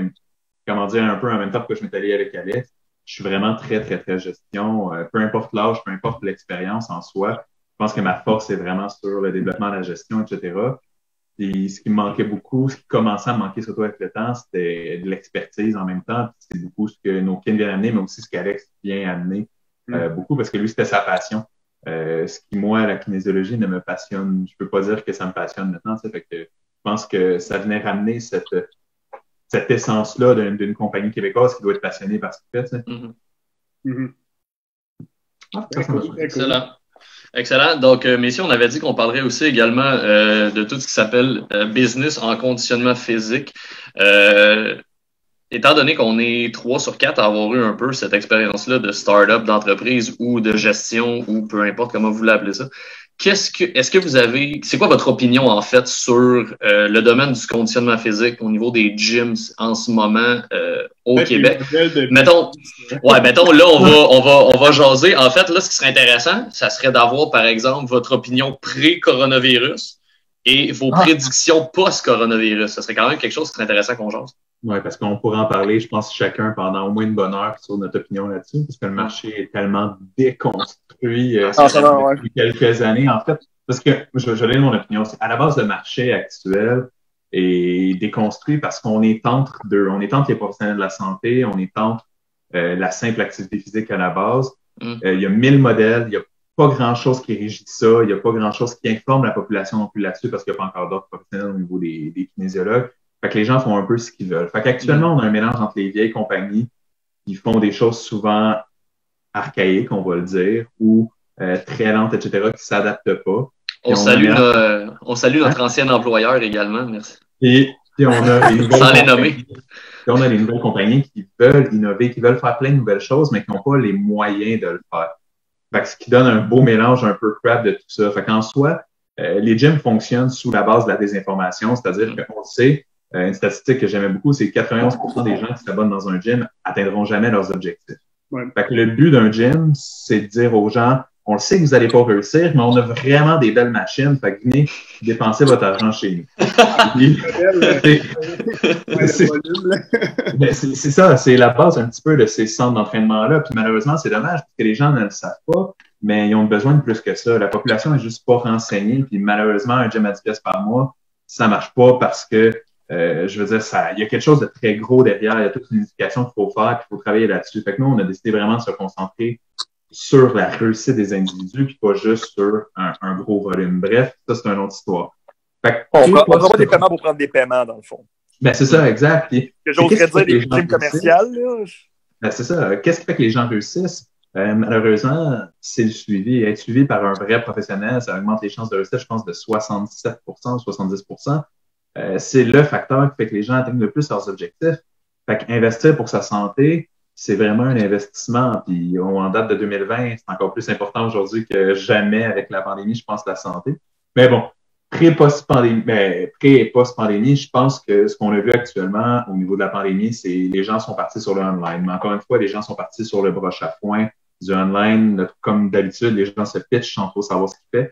peu en même temps pourquoi je m'étais allé avec Alex. Je suis vraiment très, très, très gestion. Peu importe l'âge, peu importe l'expérience en soi. Je pense que ma force est vraiment sur le développement de la gestion, etc. Puis ce qui me manquait beaucoup, ce qui commençait à me manquer surtout avec le temps, c'était de l'expertise en même temps. C'est beaucoup ce que nos kin viennent amener, mais aussi ce qu'Alex vient amener beaucoup, parce que lui, c'était sa passion. Ce qui, moi, la kinésiologie ne me passionne. Je peux pas dire que ça me passionne maintenant. Fait que je pense que ça venait ramener cette essence-là d'une compagnie québécoise qui doit être passionnée par ce qu'il fait. Excellent. Excellent. Donc, messieurs, on avait dit qu'on parlerait aussi également de tout ce qui s'appelle business en conditionnement physique. Étant donné qu'on est 3 sur 4 à avoir eu un peu cette expérience-là de start-up, d'entreprise ou de gestion ou peu importe comment vous l'appelez ça, c'est quoi votre opinion en fait sur le domaine du conditionnement physique au niveau des gyms en ce moment au Québec? Mettons, là, on va jaser. En fait, là, ce qui serait intéressant, ça serait d'avoir, par exemple, votre opinion pré-coronavirus et vos prédictions post-coronavirus. Ça serait quand même quelque chose qui serait intéressant qu'on jase. Oui, parce qu'on pourrait en parler, je pense, chacun pendant au moins une bonne heure sur notre opinion là-dessus, parce que le marché est tellement déconstruit depuis quelques années. En fait, parce que je vais donner mon opinion. À la base, le marché actuel est déconstruit parce qu'on est entre deux. On est entre les professionnels de la santé, on est entre la simple activité physique à la base. Il y a 1000 modèles, il y a pas grand-chose qui régit ça, il n'y a pas grand-chose qui informe la population non plus là-dessus parce qu'il n'y a pas encore d'autres professionnels au niveau des kinésiologues. Fait que les gens font un peu ce qu'ils veulent. Fait qu'actuellement, on a un mélange entre les vieilles compagnies qui font des choses souvent archaïques, on va le dire, ou très lentes, etc., qui s'adaptent pas. On salue notre ancien employeur également, merci. Et on a les nouvelles sans les nommer. On a les nouvelles compagnies qui veulent innover, qui veulent faire plein de nouvelles choses, mais qui n'ont pas les moyens de le faire. Fait que ce qui donne un beau mélange un peu crap de tout ça. Fait qu'en soi, les gyms fonctionnent sous la base de la désinformation, c'est-à-dire qu'on sait, une statistique que j'aimais beaucoup, c'est que 91% des gens qui s'abonnent dans un gym atteindront jamais leurs objectifs. Ouais. Fait que le but d'un gym, c'est de dire aux gens, on le sait que vous n'allez pas réussir, mais on a vraiment des belles machines, fait que venez dépenser votre argent chez nous. C'est ça, c'est la base un petit peu de ces centres d'entraînement-là. Puis malheureusement, c'est dommage parce que les gens ne le savent pas, mais ils ont besoin de plus que ça. La population n'est juste pas renseignée. Puis malheureusement, un gym à 10$ par mois, ça marche pas parce que je veux dire, il y a quelque chose de très gros derrière. Il y a toute une éducation qu'il faut faire, qu'il faut travailler là-dessus. Fait que nous, on a décidé vraiment de se concentrer sur la réussite des individus, puis pas juste sur un gros volume. Bref, ça, c'est une autre histoire. Fait on prend pas des paiements pour prendre des paiements, dans le fond. Ben, c'est ça, exact. Puis, que j'oserais dire des gyms commerciales, là. Ben, c'est ça. Qu'est-ce qui fait que les gens réussissent? Malheureusement, c'est le suivi. Être suivi par un vrai professionnel, ça augmente les chances de réussite, je pense, de 67% ou 70%. C'est le facteur qui fait que les gens atteignent le plus leurs objectifs. Fait qu'investir pour sa santé, c'est vraiment un investissement. Puis en date de 2020, c'est encore plus important aujourd'hui que jamais avec la pandémie, je pense, la santé. Mais bon, pré- et post-pandémie, je pense que ce qu'on a vu actuellement au niveau de la pandémie, c'est les gens sont partis sur le online. Mais encore une fois, les gens sont partis sur le broche à foin du online. Comme d'habitude, les gens se pitchent sans trop savoir ce qu'ils font.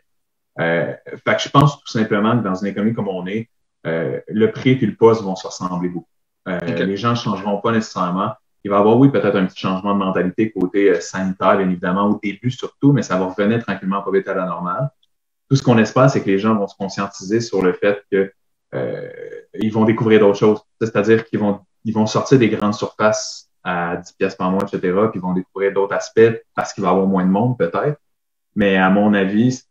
Fait que je pense tout simplement que dans une économie comme on est, le prix et le poste vont se ressembler beaucoup. Okay. Les gens ne changeront pas nécessairement. Il va y avoir, oui, peut-être un petit changement de mentalité côté sanitaire, bien évidemment, au début surtout, mais ça va revenir tranquillement pas vite à la normale. Tout ce qu'on espère, c'est que les gens vont se conscientiser sur le fait que ils vont découvrir d'autres choses. C'est-à-dire qu'ils vont sortir des grandes surfaces à 10 pièces par mois, etc., puis ils vont découvrir d'autres aspects parce qu'il va y avoir moins de monde, peut-être. Mais à mon avis,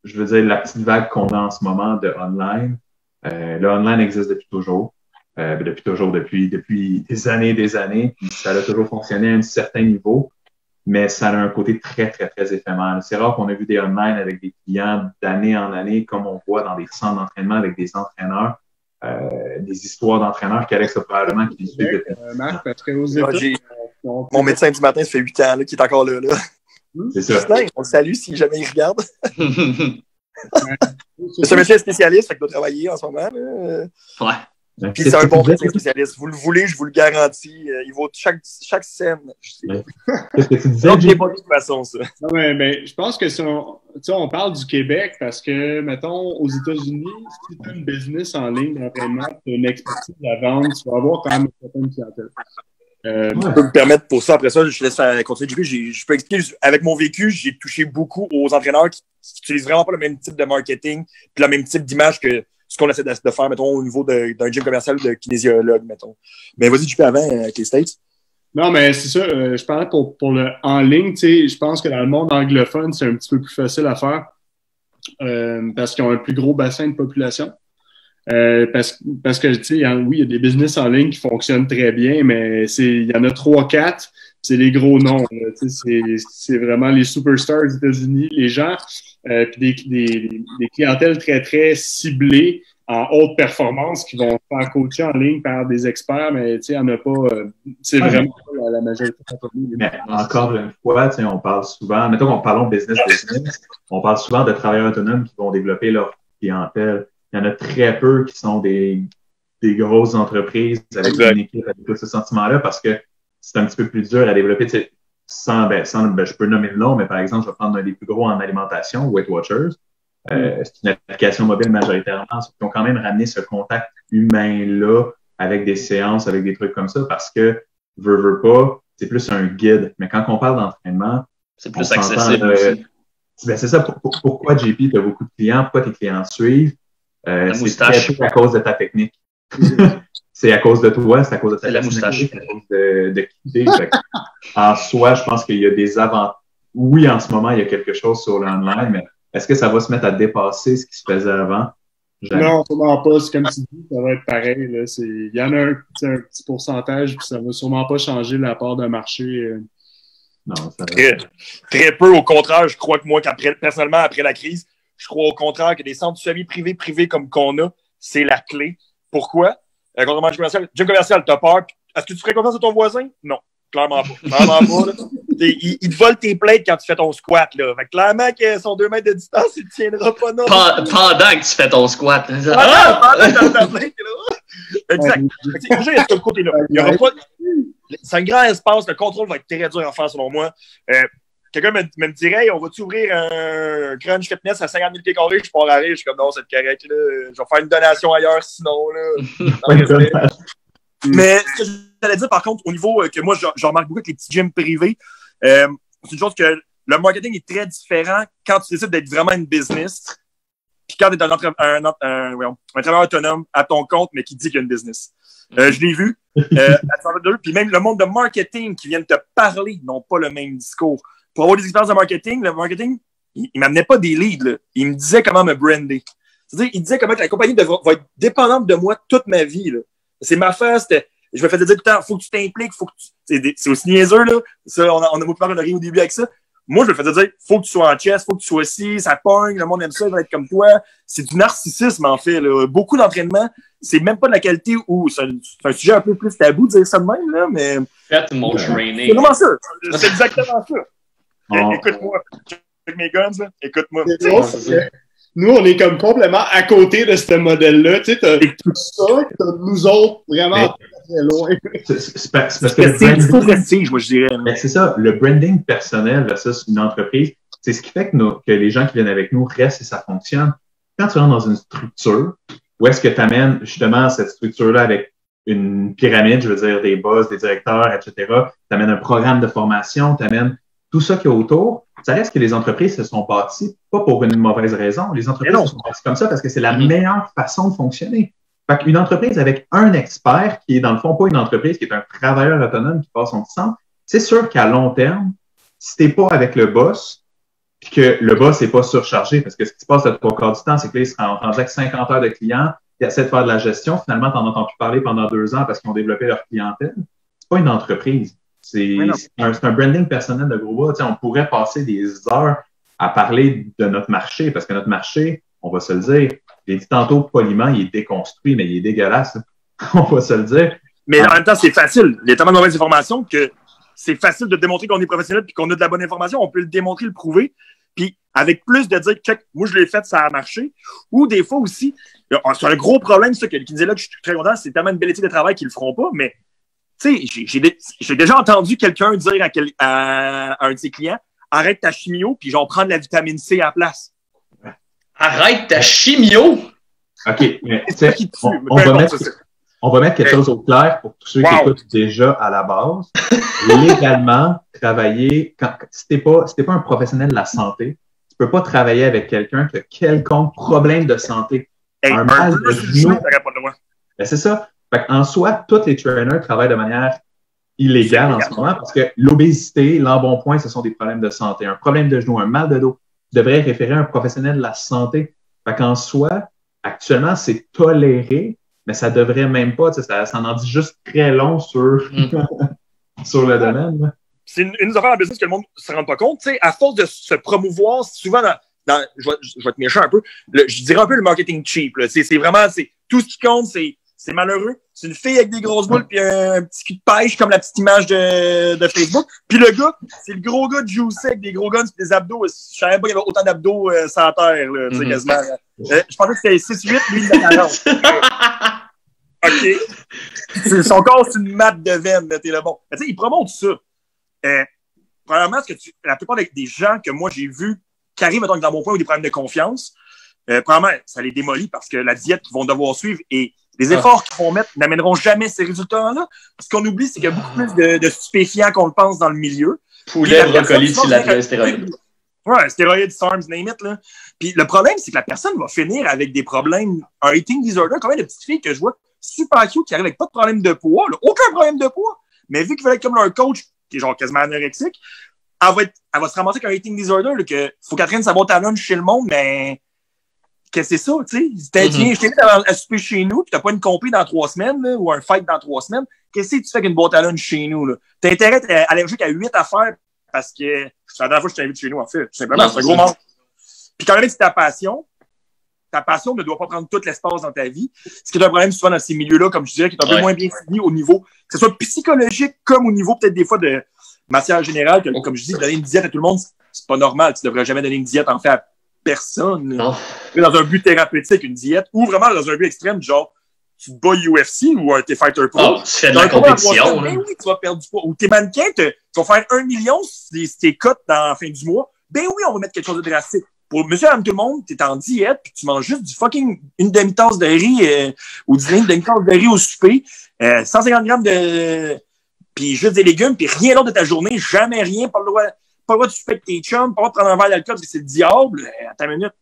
je veux dire, la petite vague qu'on a en ce moment de online, le online existe depuis toujours. Depuis des années, puis ça a toujours fonctionné à un certain niveau, mais ça a un côté très, très, très éphémère. C'est rare qu'on a vu des online avec des clients d'année en année, comme on voit dans des centres d'entraînement avec des entraîneurs, des histoires d'entraîneurs qu'Alex a probablement qui suivent depuis. Marc, parce qu'aux États-Unis, mon médecin du matin, ça fait 8 ans là, qui est encore là. C'est ça. Justin, on le salue si jamais il regarde. C'est un monsieur spécialiste, fait qu'il doit travailler en ce moment. Ouais. Puis c'est un bon médecin spécialiste. Vous le voulez, je vous le garantis. Il vaut chaque scène. Qu'est-ce que tu disais? Donc, j'ai pas de toute façon, ça. Non, mais je pense que si on parle du Québec, parce que, mettons, aux États-Unis, si tu as une business en ligne d'entraînement, tu as une expertise à vendre, tu vas avoir quand même une certaine clientèle. Je peux me permettre pour ça. Après ça, je laisse continuer. Je peux expliquer. Avec mon vécu, j'ai touché beaucoup aux entraîneurs qui utilisent vraiment pas le même type de marketing puis le même type d'image que ce qu'on essaie de faire, mettons, au niveau d'un gym commercial de kinésiologue, mettons. Mais vas-y, tu peux avant avec les States. Non, mais c'est ça. Je parlais pour le en ligne, tu sais, je pense que dans le monde anglophone, c'est un petit peu plus facile à faire parce qu'ils ont un plus gros bassin de population. Parce que, tu sais, oui, il y a des business en ligne qui fonctionnent très bien, mais il y en a 3-4, c'est les gros noms. C'est vraiment les superstars aux États-Unis, les gens, puis des clientèles très, très ciblées en haute performance qui vont faire coacher en ligne par des experts, mais tu sais, il n'y en a pas. C'est vraiment pas la majorité de la compagnie. Mais encore une fois, on parle souvent, mettons qu'on parle de business, on parle souvent de travailleurs autonomes qui vont développer leur clientèle. Il y en a très peu qui sont des grosses entreprises avec une équipe, avec tout ce sentiment-là, parce que c'est un petit peu plus dur à développer. Je peux nommer le nom, mais par exemple, je vais prendre un des plus gros en alimentation, Weight Watchers. C'est une application mobile majoritairement, qui ont quand même ramené ce contact humain-là avec des séances, avec des trucs comme ça, parce que, veux pas, c'est plus un guide. Mais quand on parle d'entraînement, c'est plus accessible aussi. C'est ça. Pourquoi, JP, tu as beaucoup de clients? Pourquoi tes clients suivent? C'est très peu à cause de ta technique. C'est à cause de toi, c'est à cause de ta technique. C'est la moustache. C'est à cause de qui t'es. En soi, je pense qu'il y a des avantages. Oui, en ce moment, il y a quelque chose sur l'online, mais est-ce que ça va se mettre à dépasser ce qui se faisait avant? Jamais. Non, sûrement pas. C'est comme tu dis, ça va être pareil. Là. Il y en a un petit pourcentage, puis ça va sûrement pas changer la part de marché. Non, ça très peu. Au contraire, je crois que moi, personnellement, après la crise, je crois au contraire que des centres semi-privés comme qu'on a, c'est la clé. Pourquoi? Contrairement à gym commercial, t'as peur. Est-ce que tu ferais confiance à ton voisin? Non, clairement pas. Clairement pas. Il te vole tes plates quand tu fais ton squat. Là. Fait que clairement que son 2 mètres de distance, il ne tiendra pas. Non. Pendant que tu fais ton squat. Pendant que ta plate, là. Exact. Déjà, il y a ce côté-là. Il y aura pas... C'est un grand espace. Le contrôle va être très dur à faire, selon moi. Quelqu'un me dirait, hey, on va-tu ouvrir un crunch fitness à 50 000 pieds carrés? Je pars à rire. Je suis comme, non, c'est correct. Là. Je vais faire une donation ailleurs, sinon. Là. Mais ce que j'allais dire, par contre, au niveau que moi, je remarque beaucoup avec les petits gyms privés, c'est une chose que le marketing est très différent quand tu décides d'être vraiment une business, puis quand tu es un travailleur autonome à ton compte, mais qui dit qu'il y a une business. Je l'ai vu puis même le monde de marketing qui viennent te parler n'ont pas le même discours. Pour avoir des expériences de marketing, le marketing, il ne m'amenait pas des leads. Là. Il me disait comment me brander. C'est-à-dire, il disait comment la compagnie va être dépendante de moi toute ma vie. Là. C'est ma phase, je me faisais dire tout le temps, faut que tu t'impliques, faut que tu... C'est aussi niaiseux, là. Ça, on a beaucoup parlé de rien au début avec ça. Moi, je me faisais dire, faut que tu sois en chess, faut que tu sois ci, ça pogne, le monde aime ça, il va être comme toi. C'est du narcissisme, en fait, là. Beaucoup d'entraînement, c'est même pas de la qualité où c'est un sujet un peu plus tabou de dire ça de même, là, mais. Faites mon training. C'est vraiment ça. C'est exactement ça. Écoute-moi. Avec mes guns, là. Écoute-moi. nous, on est comme complètement à côté de ce modèle-là. Tu sais, t'as ça, t'as nous autres vraiment très loin. C'est parce que c'est du faux prestige, moi, je dirais. Ben, c'est ça, le branding personnel versus une entreprise, c'est ce qui fait que les gens qui viennent avec nous restent et ça fonctionne. Quand tu rentres dans une structure, où est-ce que tu amènes justement cette structure-là avec une pyramide, je veux dire, des boss, des directeurs, etc. Tu amènes un programme de formation, tu amènes tout ça qui est autour. Ça reste que les entreprises se sont bâties, pas pour une mauvaise raison. Les entreprises se sont bâties comme ça parce que c'est la meilleure façon de fonctionner. Fait qu'une entreprise avec un expert qui est dans le fond pas une entreprise, qui est un travailleur autonome qui passe son temps, c'est sûr qu'à long terme, si t'es pas avec le boss, puis que le boss n'est pas surchargé, parce que ce qui se passe le 3/4 du temps, c'est que là, ils se rendent avec 50 heures de clients, ils essaient de faire de la gestion, finalement, t'en entends plus parler pendant 2 ans parce qu'ils ont développé leur clientèle. C'est pas une entreprise. C'est un branding personnel de gros bas. Tu sais, on pourrait passer des heures à parler de notre marché, parce que notre marché, on va se le dire, j'ai dit tantôt poliment, il est déconstruit, mais il est dégueulasse. On va se le dire. Mais en même temps, c'est facile. Il y a tellement de mauvaises informations que c'est facile de démontrer qu'on est professionnel et qu'on a de la bonne information. On peut le démontrer, le prouver. Puis avec plus de dire, check, moi je l'ai fait, ça a marché. Ou des fois aussi, c'est un gros problème, ça, qui disait là que je suis très content, c'est tellement une belle éthique de travail qu'ils le feront pas, mais tu sais, j'ai déjà entendu quelqu'un dire à un de ses clients, arrête ta chimio, puis genre prendre la vitamine C à la place. Arrête ta chimio! OK, mais on va mettre quelque chose au clair pour tous ceux qui écoutent déjà à la base. Légalement, travailler, si t'es pas un professionnel de la santé, tu peux pas travailler avec quelqu'un qui a quelconque problème de santé. Un mal de genou. Ben, c'est ça. Fait en soi, tous les trainers travaillent de manière illégale en ce moment parce que l'obésité, l'embonpoint, ce sont des problèmes de santé. Un problème de genou, un mal de dos, tu devrais référer à un professionnel de la santé. Fait qu'en soi, actuellement, c'est toléré, mais ça devrait même pas, ça en dit juste très long sur, sur le domaine. Là. C'est une affaire en business que le monde ne se rend pas compte. T'sais, à force de se promouvoir, souvent je vais te méchant un peu, je dirais un peu le marketing cheap. C'est vraiment, tout ce qui compte, c'est malheureux. C'est une fille avec des grosses boules puis un petit cul de pêche comme la petite image de Facebook. Puis le gars, c'est le gros gars de juice avec des gros guns et des abdos. Je savais pas qu'il y avait autant d'abdos sur la terre, là, quasiment. Je pensais que c'était 6-8, lui, il a 40. OK. Son corps, c'est une matte de veine, t'es le bon. Mais tu sais, il promonte ça. Premièrement, la plupart des gens que moi j'ai vus qui arrivent dans mon point ou des problèmes de confiance, premièrement, ça les démolit parce que la diète qu'ils vont devoir suivre et les efforts qu'ils vont mettre n'amèneront jamais ces résultats-là. Ce qu'on oublie, c'est qu'il y a beaucoup plus de stupéfiants qu'on le pense dans le milieu. Poulet, brocoli, tilapia, stéroïdes. Ouais, stéroïdes, SARMs, name it, là. Puis le problème, c'est que la personne va finir avec des problèmes, un eating disorder. Combien de petites filles que je vois super cute qui arrivent avec pas de problème de poids, là, aucun problème de poids, mais vu qu'ils veulent être comme leur coach, qui est genre quasiment anorexique, elle va se ramasser avec un eating disorder, là, que faut qu'elle traîne sa boîte à lunch chez le monde, mais qu'est-ce que c'est ça, tu sais? Je t'invite à souper chez nous, puis t'as pas une compé dans 3 semaines, là, ou un fight dans 3 semaines. Qu'est-ce que tu fais avec une boîte à lunch chez nous, là? T'as intérêt à allergique à 8 affaires parce que c'est la dernière fois que je t'invite chez nous, en fait. Tout simplement, c'est un gros manque. Puis quand même, c'est ta passion ne doit pas prendre tout l'espace dans ta vie. Ce qui est un problème souvent dans ces milieux-là, comme je dirais, qui est un peu moins bien fini au niveau, que ce soit psychologique comme au niveau peut-être des fois de matière générale, que, comme je dis, donner une diète à tout le monde, c'est pas normal. Tu devrais jamais donner une diète en fait à personne. Non. Dans un but thérapeutique, une diète, ou vraiment dans un but extrême, genre tu te bats UFC ou t'es fighter pro. Oh, tu fais de la compétition. Ben oui, tu vas perdre du poids. Ou t'es mannequin, tu vas faire 1 million si tes cotes dans la fin du mois. Ben oui, on va mettre quelque chose de drastique. Pour monsieur et madame tout le monde, t'es en diète puis tu manges juste du fucking une demi-tasse de riz ou une demi-tasse de riz au souper, 150 grammes de puis juste des légumes puis rien d'autre de ta journée, jamais rien, pas le droit de souper avec tes chums, pas le droit de prendre un verre d'alcool parce que c'est le diable. Attends une minute.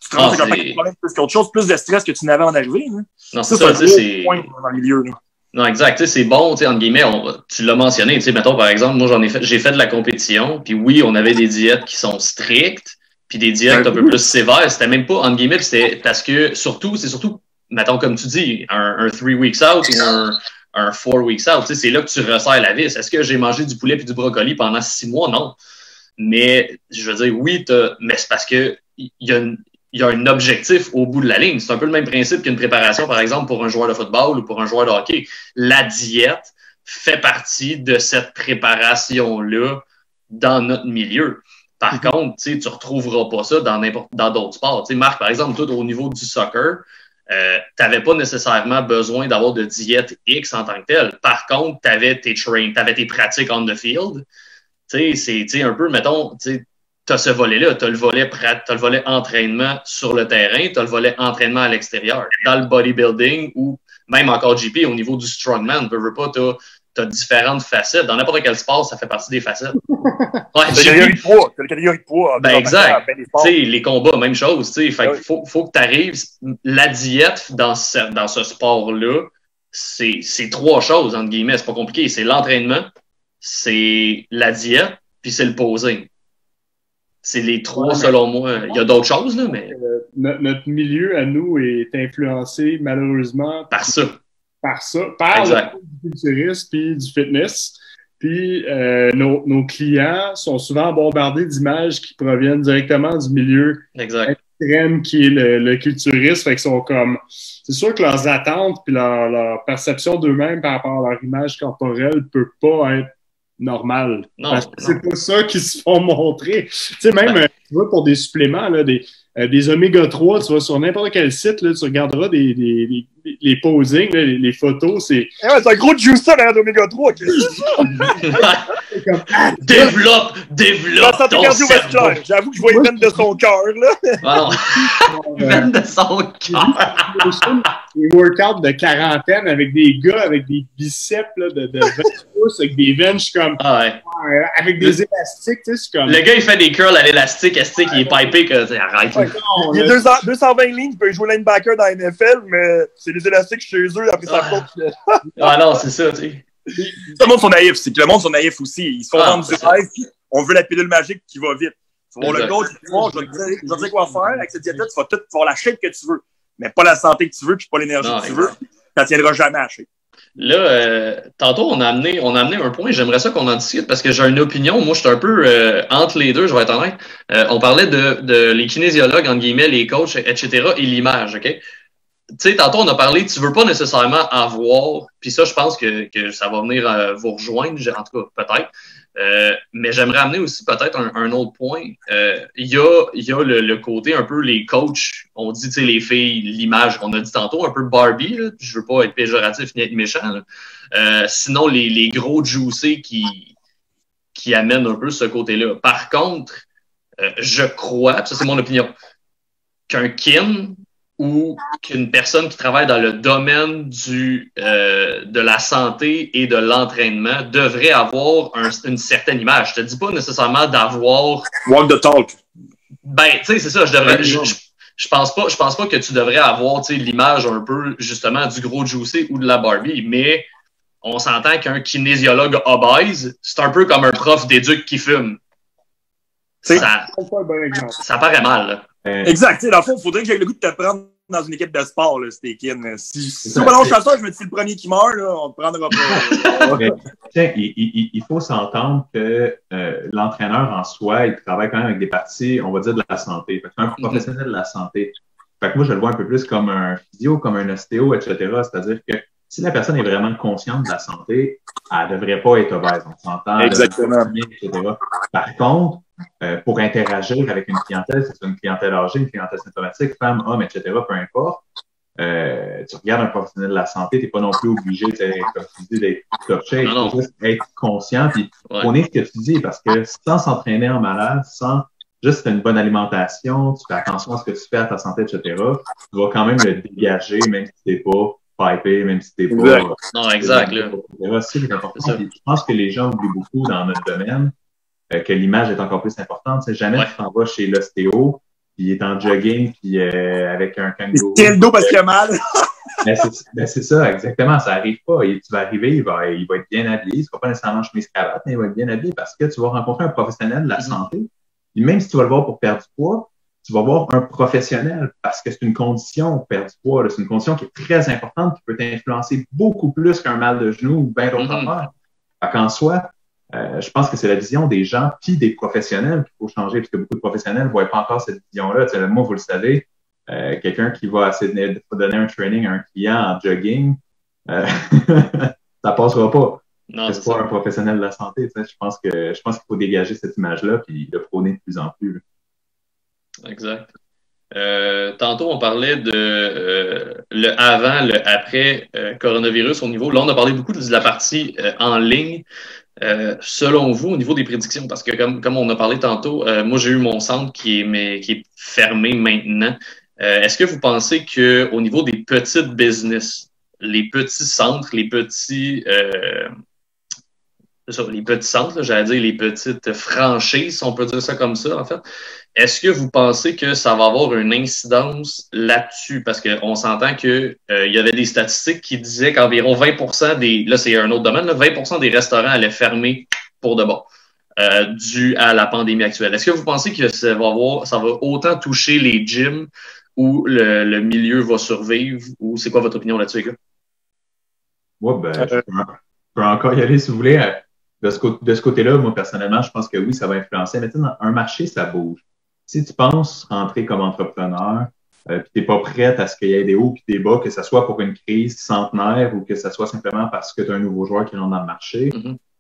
Tu te rends compte qu'il y a un problème plus qu'autre chose, plus de stress que tu n'avais en arrivée. Hein? Non, c'est ça, c'est point dans le milieu. Là. Non, exact. Tu sais, c'est bon, tu sais, entre guillemets, tu l'as mentionné, tu sais, mettons, par exemple, moi, j'ai fait de la compétition, puis oui, on avait des diètes qui sont strictes, puis des diètes un peu plus sévères. C'était même pas, entre guillemets, c'était parce que, c'est surtout, mettons, comme tu dis, un 3 weeks out ou un 4 weeks out, tu sais, c'est là que tu resserres la vis. Est-ce que j'ai mangé du poulet puis du brocoli pendant 6 mois? Non. Mais, je veux dire, oui, mais c'est parce que il y a un objectif au bout de la ligne. C'est un peu le même principe qu'une préparation, par exemple, pour un joueur de football ou pour un joueur de hockey. La diète fait partie de cette préparation-là dans notre milieu. Par contre, tu ne retrouveras pas ça dans d'autres sports. Tu sais, Marc, par exemple, toi, au niveau du soccer, tu n'avais pas nécessairement besoin d'avoir de diète X en tant que telle. Par contre, tu avais tes pratiques on the field. Tu sais, c'est un peu, mettons, tu as ce volet-là. Tu as le volet entraînement sur le terrain, tu as le volet entraînement à l'extérieur. Dans le bodybuilding ou même encore GP, au niveau du strongman, tu as différentes facettes. Dans n'importe quel sport, ça fait partie des facettes. Ouais, t'as la catégorie de poids. Ben exact. Les combats, même chose. Fait qu'il faut que tu arrives. La diète dans ce sport-là, c'est trois choses, entre guillemets. C'est pas compliqué. C'est l'entraînement, c'est la diète, puis c'est le posing. C'est les trois, selon moi. Il y a d'autres choses, là, mais. Notre milieu à nous est influencé, malheureusement, par ça. Par le culturisme puis du fitness. Puis nos clients sont souvent bombardés d'images qui proviennent directement du milieu extrême qui est le culturisme. Fait qu'ils sont comme. C'est sûr que leurs attentes puis leur perception d'eux-mêmes par rapport à leur image corporelle peut pas être normale. Parce que c'est pas ça qu'ils se font montrer. Tu sais, même, tu vois, pour des suppléments, là, des oméga 3, tu vas sur n'importe quel site, là, tu regarderas les posings, là, les photos, c'est... c'est un gros juicer derrière d'oméga 3. Développe ton cerveau. J'avoue que je vois une veine de son cœur, là. Veine de son cœur. Des workouts de quarantaine avec des gars avec des biceps là, de 20 pouces, avec des veines, comme... avec des élastiques, tu sais, c'est comme... Le gars, il fait des curls à l'élastique, il est pipé, que arrête. Il a 220 lignes, il peut jouer linebacker dans la NFL, mais c'est les élastiques chez eux après sa faute. Non, c'est ça, tu sais. Le monde sont naïfs, c'est que le monde sont naïfs aussi. Ils se font vendre du rêve, puis on veut la pilule magique qui va vite. Pour le coach, je vais te dire quoi faire avec cette diète-là, tu vas avoir la shape que tu veux, mais pas la santé que tu veux, puis pas l'énergie que tu veux. Ça tiendra jamais à la shape. Là, tantôt, on a amené un point, j'aimerais ça qu'on en discute parce que j'ai une opinion. Moi, je suis un peu entre les deux, je vais être honnête. On parlait de les kinésiologues, entre guillemets, les coachs, etc., et l'image, OK? Tu sais, tantôt, on a parlé, tu veux pas nécessairement avoir, puis ça, je pense que ça va venir vous rejoindre, en tout cas, peut-être. Mais j'aimerais amener aussi peut-être un autre point. Il y a le côté un peu les coachs, on dit, tu sais, les filles, l'image qu'on a dit tantôt, un peu Barbie, là, je veux pas être péjoratif ni être méchant, là. Sinon, les gros juicés qui amènent un peu ce côté-là. Par contre, je crois, ça c'est mon opinion, qu'un kin ou qu'une personne qui travaille dans le domaine de la santé et de l'entraînement devrait avoir une certaine image. Je te dis pas nécessairement d'avoir... Walk the talk. Ben, tu sais, c'est ça. Je pense pas que tu devrais avoir, tu sais, l'image un peu, justement, du gros juicy ou de la Barbie, mais on s'entend qu'un kinésiologue obèse, c'est un peu comme un prof d'éduc qui fume. Ça paraît mal, là. Exact. Dans le fond, il faudrait que j'aie le goût de te prendre dans une équipe de sport, là, c'était kin. Si c'est pas long chasseur, je me dis le premier qui meurt, là, on te prendra pas. Mais, il faut s'entendre que l'entraîneur en soi, il travaille quand même avec des parties, on va dire, de la santé. Fait que c'est un professionnel de la santé. Fait que moi, je le vois un peu plus comme un physio, comme un ostéo, etc. C'est-à-dire que si la personne est vraiment consciente de la santé, elle ne devrait pas être obèse. On s'entend. Exactement. Etc. Par contre, pour interagir avec une clientèle, c'est une clientèle âgée, une clientèle symptomatique, femme, homme, etc., peu importe, tu regardes un professionnel de la santé, tu n'es pas non plus obligé, comme tu dis, d'être top shape. Il faut juste être conscient puis prôner ce que tu dis, parce que sans s'entraîner en malade, sans juste une bonne alimentation, tu fais attention à ce que tu fais à ta santé, etc., tu vas quand même le dégager, même si tu n'es pas pipé, même si tu n'es pas... Non, exact. Là. C'est important. Je pense que les gens oublient beaucoup dans notre domaine que l'image est encore plus importante. C'est jamais tu t'en vas chez l'ostéo, puis il est en jogging, puis avec un kangourou. Il tient le dos parce qu'il a mal. C'est ça, exactement. Ça arrive pas. Et tu vas arriver, il va être bien habillé. Il ne sera pas nécessairement chemise cravate, mais il va être bien habillé parce que tu vas rencontrer un professionnel de la santé. Puis même si tu vas le voir pour perdre du poids, tu vas voir un professionnel parce que c'est une condition, perdre du poids. C'est une condition qui est très importante, qui peut t'influencer beaucoup plus qu'un mal de genou ou bien d'autres affaires. Fait qu'en soi, je pense que c'est la vision des gens puis des professionnels qu'il faut changer, parce que beaucoup de professionnels ne voient pas encore cette vision-là. Tu sais, moi, vous le savez, quelqu'un qui va essayer de donner un training à un client en jogging, ça passera pas. Non, c'est pas un professionnel de la santé. Je pense qu'il faut dégager cette image-là puis le prôner de plus en plus. Là. Exact. Tantôt, on parlait de le avant, le après coronavirus au niveau. Là, on a parlé beaucoup de la partie en ligne. Selon vous, au niveau des prédictions, parce que comme on a parlé tantôt, moi j'ai eu mon centre qui est fermé maintenant. Est-ce que vous pensez que au niveau des petites business, les petits centres, les petits centres, j'allais dire les petites franchises, si on peut dire ça comme ça, en fait. Est-ce que vous pensez que ça va avoir une incidence là-dessus? Parce qu'on s'entend que il y avait des statistiques qui disaient qu'environ 20% là c'est un autre domaine, là, 20% des restaurants allaient fermer pour de bon, dû à la pandémie actuelle. Est-ce que vous pensez que ça va autant toucher les gyms où le milieu va survivre? Ou c'est quoi votre opinion là-dessus, les gars? Ouais, je peux encore y aller si vous voulez. De ce côté-là, moi, personnellement, je pense que oui, ça va influencer. Mais tu sais, dans un marché, ça bouge. Si tu penses rentrer comme entrepreneur, puis tu n'es pas prête à ce qu'il y ait des hauts et des bas, que ce soit pour une crise centenaire ou que ce soit simplement parce que tu as un nouveau joueur qui rentre dans le marché,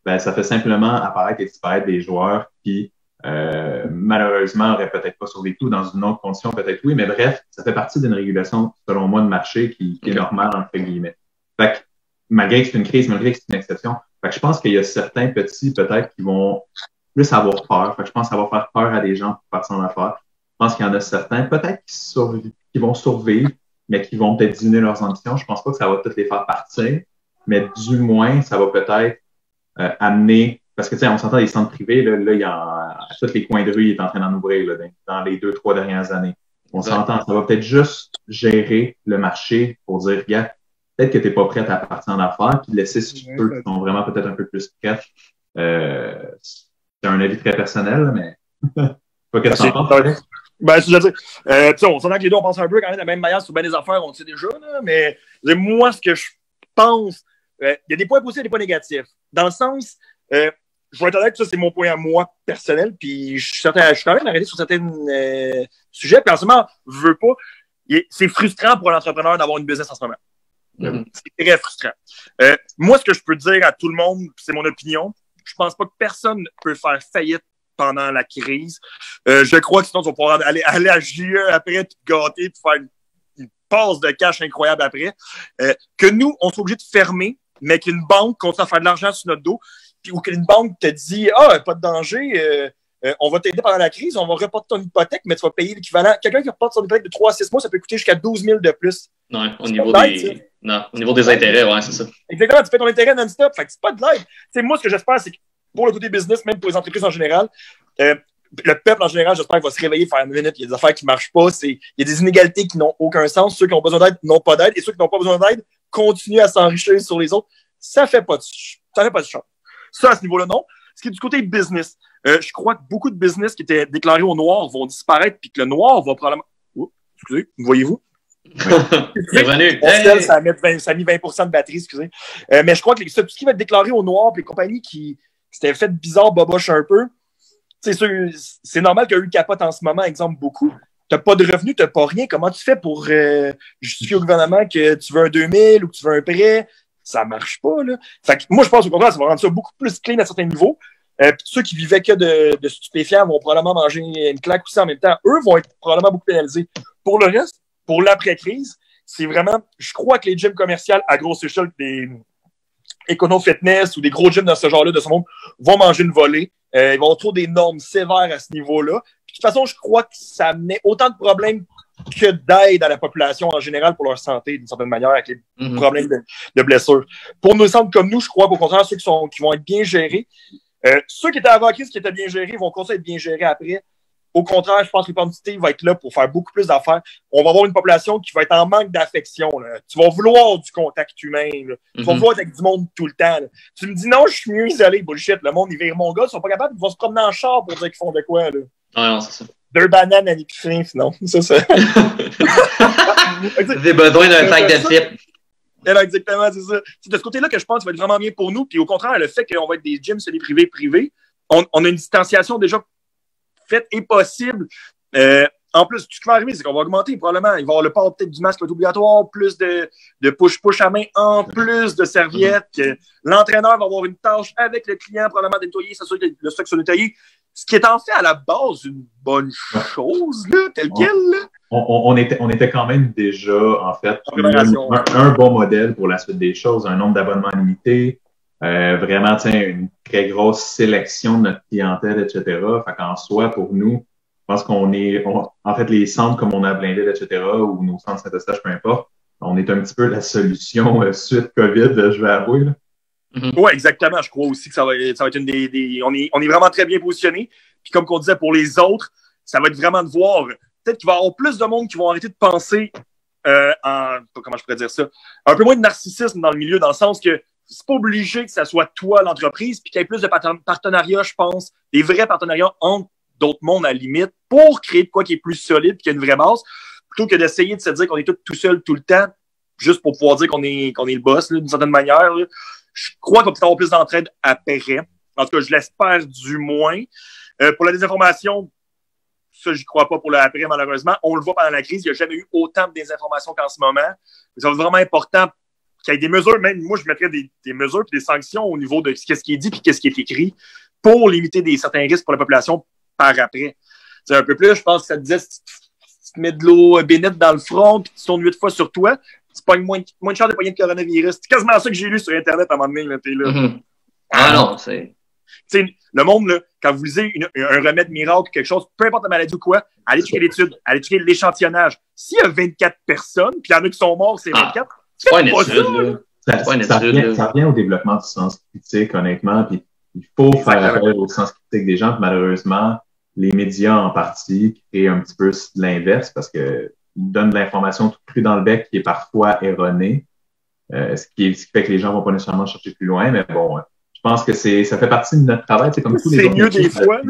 ben, ça fait simplement apparaître et disparaître des joueurs qui, malheureusement, n'auraient peut-être pas survécu dans une autre condition, peut-être oui. Mais bref, ça fait partie d'une régulation, selon moi, de marché qui est normale, entre guillemets. Fait que, malgré que c'est une crise, malgré que c'est une exception, fait que je pense qu'il y a certains petits, peut-être, qui vont plus avoir peur. Fait que je pense que ça va faire peur à des gens pour faire son affaire. Je pense qu'il y en a certains, peut-être, qui vont survivre, mais qui vont peut-être diminuer leurs ambitions. Je pense pas que ça va peut-être les faire partir, mais du moins, ça va peut-être amener, parce que, tu sais, on s'entend des centres privés, là, il y a à tous les coins de rue, il est en train d'en ouvrir, là, dans les 2-3 dernières années. On s'entend, ça va peut-être juste gérer le marché pour dire, regarde, peut-être que tu n'es pas prête à partir en affaires, puis laisser ceux qui sont vraiment peut-être un peu plus prêts. C'est un avis très personnel, mais pas qu'est-ce que tu en penses? Ben, je veux dire, on s'entend que les deux, on pense un peu quand même de la même manière sur bien des affaires, on le sait déjà, là, mais moi, ce que je pense, il y a des points positifs et des points négatifs. Dans le sens, je vais être honnête, ça, c'est mon point à moi personnel, puis je suis quand même arrêté sur certains sujets, puis en ce moment, je veux pas. C'est frustrant pour l'entrepreneur d'avoir une business en ce moment. C'est très frustrant. Moi, ce que je peux dire à tout le monde, c'est mon opinion, je pense pas que personne ne peut faire faillite pendant la crise. Je crois que sinon, tu vas pouvoir aller à JE après, te gâter, puis faire une passe de cash incroyable après. Que nous, on soit obligé de fermer, mais qu'une banque continue à faire de l'argent sur notre dos, puis, ou qu'une banque te dit « Ah, pas de danger, on va t'aider pendant la crise, on va reporter ton hypothèque, mais tu vas payer l'équivalent. » Quelqu'un qui reporte son hypothèque de 3 à 6 mois, ça peut coûter jusqu'à 12 000 de plus. Non, au niveau des intérêts, ouais, c'est ça. Exactement, tu fais ton intérêt non-stop, fait que c'est pas de l'aide. T'sais, moi, ce que j'espère, c'est que pour le côté business, même pour les entreprises en général, le peuple en général, j'espère qu'il va se réveiller, faire une minute, il y a des affaires qui marchent pas, il y a des inégalités qui n'ont aucun sens, ceux qui ont besoin d'aide n'ont pas d'aide, et ceux qui n'ont pas besoin d'aide continuent à s'enrichir sur les autres. Ça fait pas de chance. Ça, à ce niveau-là, non. Ce qui est du côté business, je crois que beaucoup de business qui étaient déclarés au noir vont disparaître, puis que le noir va probablement... Oh, excusez, voyez-vous? Bienvenue. Hey. Ça a mis 20% de batterie, excusez. Mais je crois que tout ce qui va être déclaré au noir, puis les compagnies qui s'étaient fait bizarre, boboche un peu, c'est normal qu'il y a eu capote en ce moment, exemple, beaucoup. Tu n'as pas de revenus, tu n'as pas rien. Comment tu fais pour justifier au gouvernement que tu veux un 2000 ou que tu veux un prêt? Ça ne marche pas, là. Fait que moi, je pense au contraire, ça va rendre ça beaucoup plus clean à certains niveaux. Puis ceux qui vivaient que de stupéfiants vont probablement manger une claque aussi en même temps. Eux vont être probablement beaucoup pénalisés. Pour le reste, pour l'après-crise, c'est vraiment, je crois que les gyms commerciaux à grosse échelle, des écono-fitness ou des gros gyms dans ce genre-là de ce monde vont manger une volée. Ils vont avoir trop des normes sévères à ce niveau-là. Puis, de toute façon, je crois que ça amenait autant de problèmes que d'aide à la population en général pour leur santé, d'une certaine manière, avec les problèmes de blessures. Pour nos centres comme nous, je crois qu'au contraire, ceux qui vont être bien gérés, ceux qui étaient avant la crise, qui étaient bien gérés, vont continuer à être bien gérés après. Au contraire, je pense que l'identité va être là pour faire beaucoup plus d'affaires. On va avoir une population qui va être en manque d'affection. Là. Tu vas vouloir du contact humain. Là. Tu vas vouloir être avec du monde tout le temps. Là. Tu me dis non, je suis mieux isolé. Bullshit. Le monde, ils virent mon gars. Ils sont pas capables. Ils vont se promener en char pour dire qu'ils font de quoi. Là. Ah non, c'est ça. 2 bananes à l'épicerie, sinon. C'est ça. Des besoins d'un sac de flip. Exactement, c'est ça. C'est de ce côté-là que je pense que ça va être vraiment bien pour nous. Puis au contraire, le fait qu'on va être des gyms semi-privés, on a une distanciation déjà faite et possible. en plus, ce qui va arriver, c'est qu'on va augmenter probablement. Il va y avoir le port peut-être du masque obligatoire, plus de push-push à main, en plus de serviettes. L'entraîneur va avoir une tâche avec le client, probablement de nettoyer, s'assurer que le stock soit nettoyé. Ce qui est en fait à la base une bonne chose, là, tel quel. Là. On était quand même déjà, en fait, un bon modèle pour la suite des choses, un nombre d'abonnements limité, vraiment, une très grosse sélection de notre clientèle, etc. Fait qu'en soi, pour nous, je pense en fait, les centres comme on a blindé, etc., ou nos centres de stage, peu importe, on est un petit peu la solution suite COVID, je vais avouer, là. Oui, exactement. Je crois aussi que ça va être une des on est vraiment très bien positionné. Puis comme on disait pour les autres, ça va être vraiment de voir. Peut-être qu'il va y avoir plus de monde qui vont arrêter de penser comment je pourrais dire ça, un peu moins de narcissisme dans le milieu, dans le sens que c'est pas obligé que ça soit toi l'entreprise, puis qu'il y ait plus de partenariats, je pense, des vrais partenariats entre d'autres mondes à la limite pour créer de quoi qui est plus solide, puis qu'il y a une vraie base, plutôt que d'essayer de se dire qu'on est tout seul tout le temps, juste pour pouvoir dire qu'on est le boss, d'une certaine manière. Là. Je crois qu'on peut avoir plus d'entraide après. En tout cas, je l'espère du moins. Pour la désinformation, ça, j'y crois pas pour l'après, malheureusement. On le voit pendant la crise, il n'y a jamais eu autant de désinformation qu'en ce moment. Ça va être vraiment important qu'il y ait des mesures, même moi, je mettrais des mesures et des sanctions au niveau de ce qui est dit et ce qui est écrit pour limiter certains risques pour la population par après. C'est un peu plus, je pense que ça te disait, si tu te mets de l'eau bénite dans le front et tu tournes 8 fois sur toi, tu pognes moins de chance de pogner de coronavirus. C'est quasiment ça que j'ai lu sur Internet à un moment donné. Là, t'es là. Ah non, c'est... T'sais, le monde, là, quand vous lisez un remède miracle ou quelque chose, peu importe la maladie ou quoi, allez checker l'étude, allez checker l'échantillonnage. S'il y a 24 personnes, puis il y en a qui sont morts, c'est 24, c'est pas une étude, là. Ça revient au développement du sens critique, honnêtement, puis il faut faire appel au sens critique des gens, puis malheureusement, les médias en partie créent un petit peu l'inverse parce que ils donnent de l'information tout crue dans le bec qui est parfois erronée, ce qui fait que les gens vont pas nécessairement chercher plus loin, mais bon, je pense que ça fait partie de notre travail. C'est comme tous les autres. C'est mieux des fois.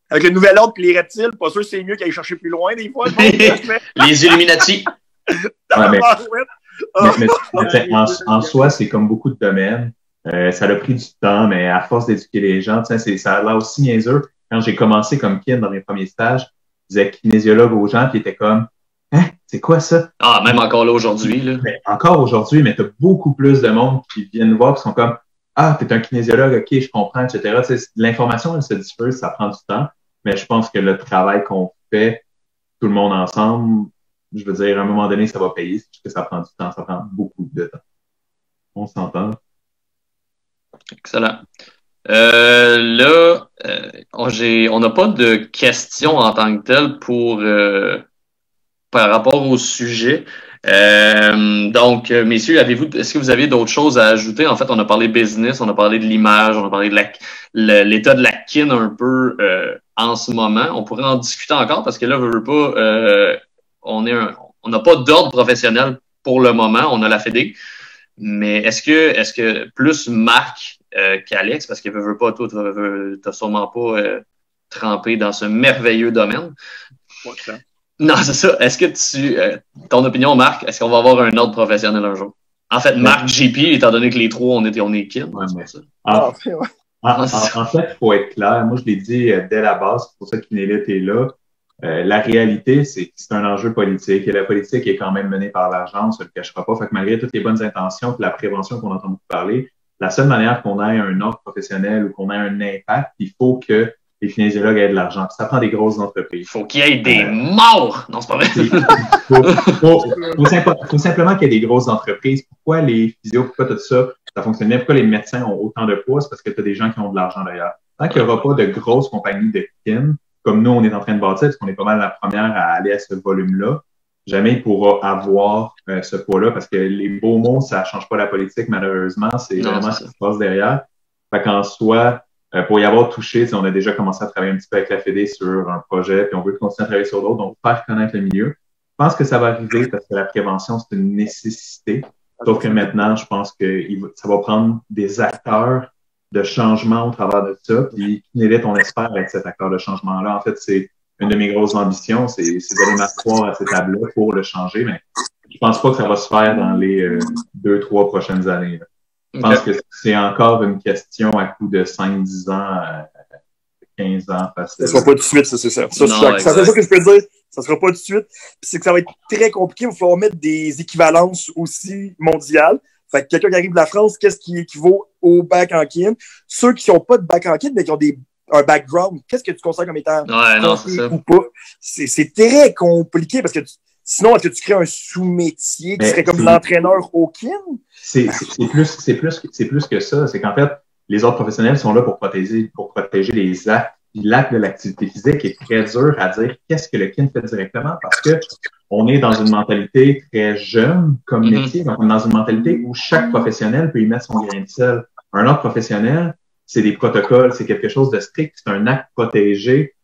Avec le nouvel ordre et les reptiles, pas sûr que c'est mieux qu'aller chercher plus loin des fois. Les Illuminati. En soi, c'est comme beaucoup de domaines. Ça a pris du temps, mais à force d'éduquer les gens, ça a l'air aussi niaiseux. Quand j'ai commencé comme kin dans mes premiers stages, je disais kinésiologue aux gens, puis ils étaient comme « Hein? C'est quoi ça? » Ah, même encore là aujourd'hui. Là. Encore aujourd'hui, mais tu as beaucoup plus de monde qui viennent voir qui sont comme « Ah, t'es un kinésiologue, ok, je comprends, etc. » L'information, elle se diffuse, ça prend du temps, mais je pense que le travail qu'on fait, tout le monde ensemble, je veux dire, à un moment donné, ça va payer, parce que ça prend du temps, ça prend beaucoup de temps. On s'entend. Excellent. On n'a pas de questions en tant que telles par rapport au sujet. Donc, messieurs, est-ce que vous avez d'autres choses à ajouter? En fait, on a parlé business, on a parlé de l'image, on a parlé de l'état de la kin un peu en ce moment. On pourrait en discuter encore parce que là, on n'a pas d'ordre professionnel pour le moment. On a la Fédé. Mais est-ce que plus Marc qu'Alex, parce que veut pas, toi, t'as sûrement pas trempé dans ce merveilleux domaine. Non, c'est ça. Est-ce que ton opinion, Marc, est-ce qu'on va avoir un ordre professionnel un jour? En fait, Marc, JP, étant donné que les trois, on est kin. Ouais, en fait, il faut être clair. Moi, je l'ai dit dès la base, c'est pour ça qu'Inélite est là. La réalité, c'est que c'est un enjeu politique et la politique est quand même menée par l'argent, on ne se le cachera pas. Fait que malgré toutes les bonnes intentions et la prévention qu'on entend beaucoup parler, la seule manière qu'on ait un ordre professionnel ou qu'on ait un impact, il faut que les kinésiologues aient de l'argent. Ça prend des grosses entreprises. Il faut qu'il y ait des morts! Non, c'est pas vrai. faut simplement qu'il y ait des grosses entreprises. Pourquoi les physios, pourquoi tout ça, ça fonctionne bien? Pourquoi les médecins ont autant de poids? C'est parce que tu as des gens qui ont de l'argent d'ailleurs. Tant qu'il n'y aura pas de grosses compagnies de kin, comme nous, on est en train de bâtir, parce qu'on est pas mal la première à aller à ce volume-là, jamais il pourra avoir ce poids-là, parce que les beaux mots, ça change pas la politique, malheureusement. C'est vraiment ce qui se passe derrière. Fait qu'en soi, pour y avoir touché, on a déjà commencé à travailler un petit peu avec la Fédé sur un projet, puis on veut continuer à travailler sur d'autres, donc faire connaître le milieu. Je pense que ça va arriver parce que la prévention, c'est une nécessité. Sauf que maintenant, je pense que ça va prendre des acteurs de changement au travers de ça. Puis, Kinélite, on espère être cet acteur de changement-là. En fait, c'est une de mes grosses ambitions, c'est d'aller m'asseoir à cette table-là pour le changer, mais je pense pas que ça va se faire dans les 2-3 prochaines années. Là. Je pense que c'est encore une question à coup de 5-10 ans, 15 ans. Ça sera pas tout de suite, c'est ça. Ça, c'est ça que je peux dire. Ça sera pas tout de suite. Puis c'est que ça va être très compliqué. Il va falloir mettre des équivalences aussi mondiales. Fait que quelqu'un qui arrive de la France, qu'est-ce qui équivaut au bac en kin? Ceux qui n'ont pas de bac en kin, mais qui ont un background, qu'est-ce que tu considères comme étant ou pas? C'est très compliqué parce que sinon, est-ce que tu crées un sous-métier qui serait comme l'entraîneur au kin? C'est plus que ça. C'est qu'en fait, les autres professionnels sont là pour protéger les actes. Puis l'acte de l'activité physique est très dur à dire qu'est-ce que le kin fait directement parce que on est dans une mentalité très jeune comme métier. Donc, on est dans une mentalité où chaque professionnel peut y mettre son grain de sel. Un autre professionnel, c'est des protocoles, c'est quelque chose de strict, c'est un acte protégé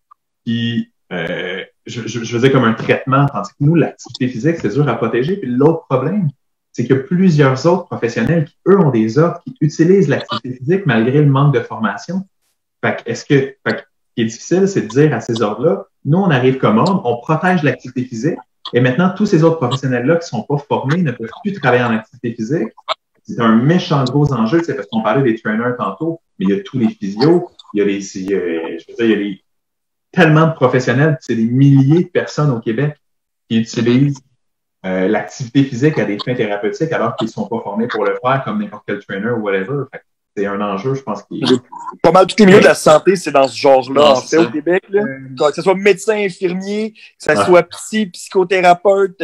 qui, je veux dire, comme un traitement, tandis que nous, l'activité physique, c'est dur à protéger. Puis l'autre problème, c'est qu'il y a plusieurs autres professionnels qui, eux, ont des offres, qui utilisent l'activité physique malgré le manque de formation. Fait que, ce qui est difficile, c'est de dire à ces ordres-là, nous, on arrive comme ordre, on protège l'activité physique, et maintenant, tous ces autres professionnels-là qui sont pas formés ne peuvent plus travailler en activité physique. C'est un méchant gros enjeu, c'est parce qu'on parlait des trainers tantôt, mais il y a tous les physios, il y a tellement de professionnels, c'est des milliers de personnes au Québec qui utilisent l'activité physique à des fins thérapeutiques alors qu'ils ne sont pas formés pour le faire comme n'importe quel trainer ou whatever. Fait que c'est un enjeu, je pense, qui est... Pas mal tous les milieux de la santé, c'est dans ce genre-là, en fait, au Québec. Là. Que ce soit médecin, infirmier, que ce soit psychothérapeute,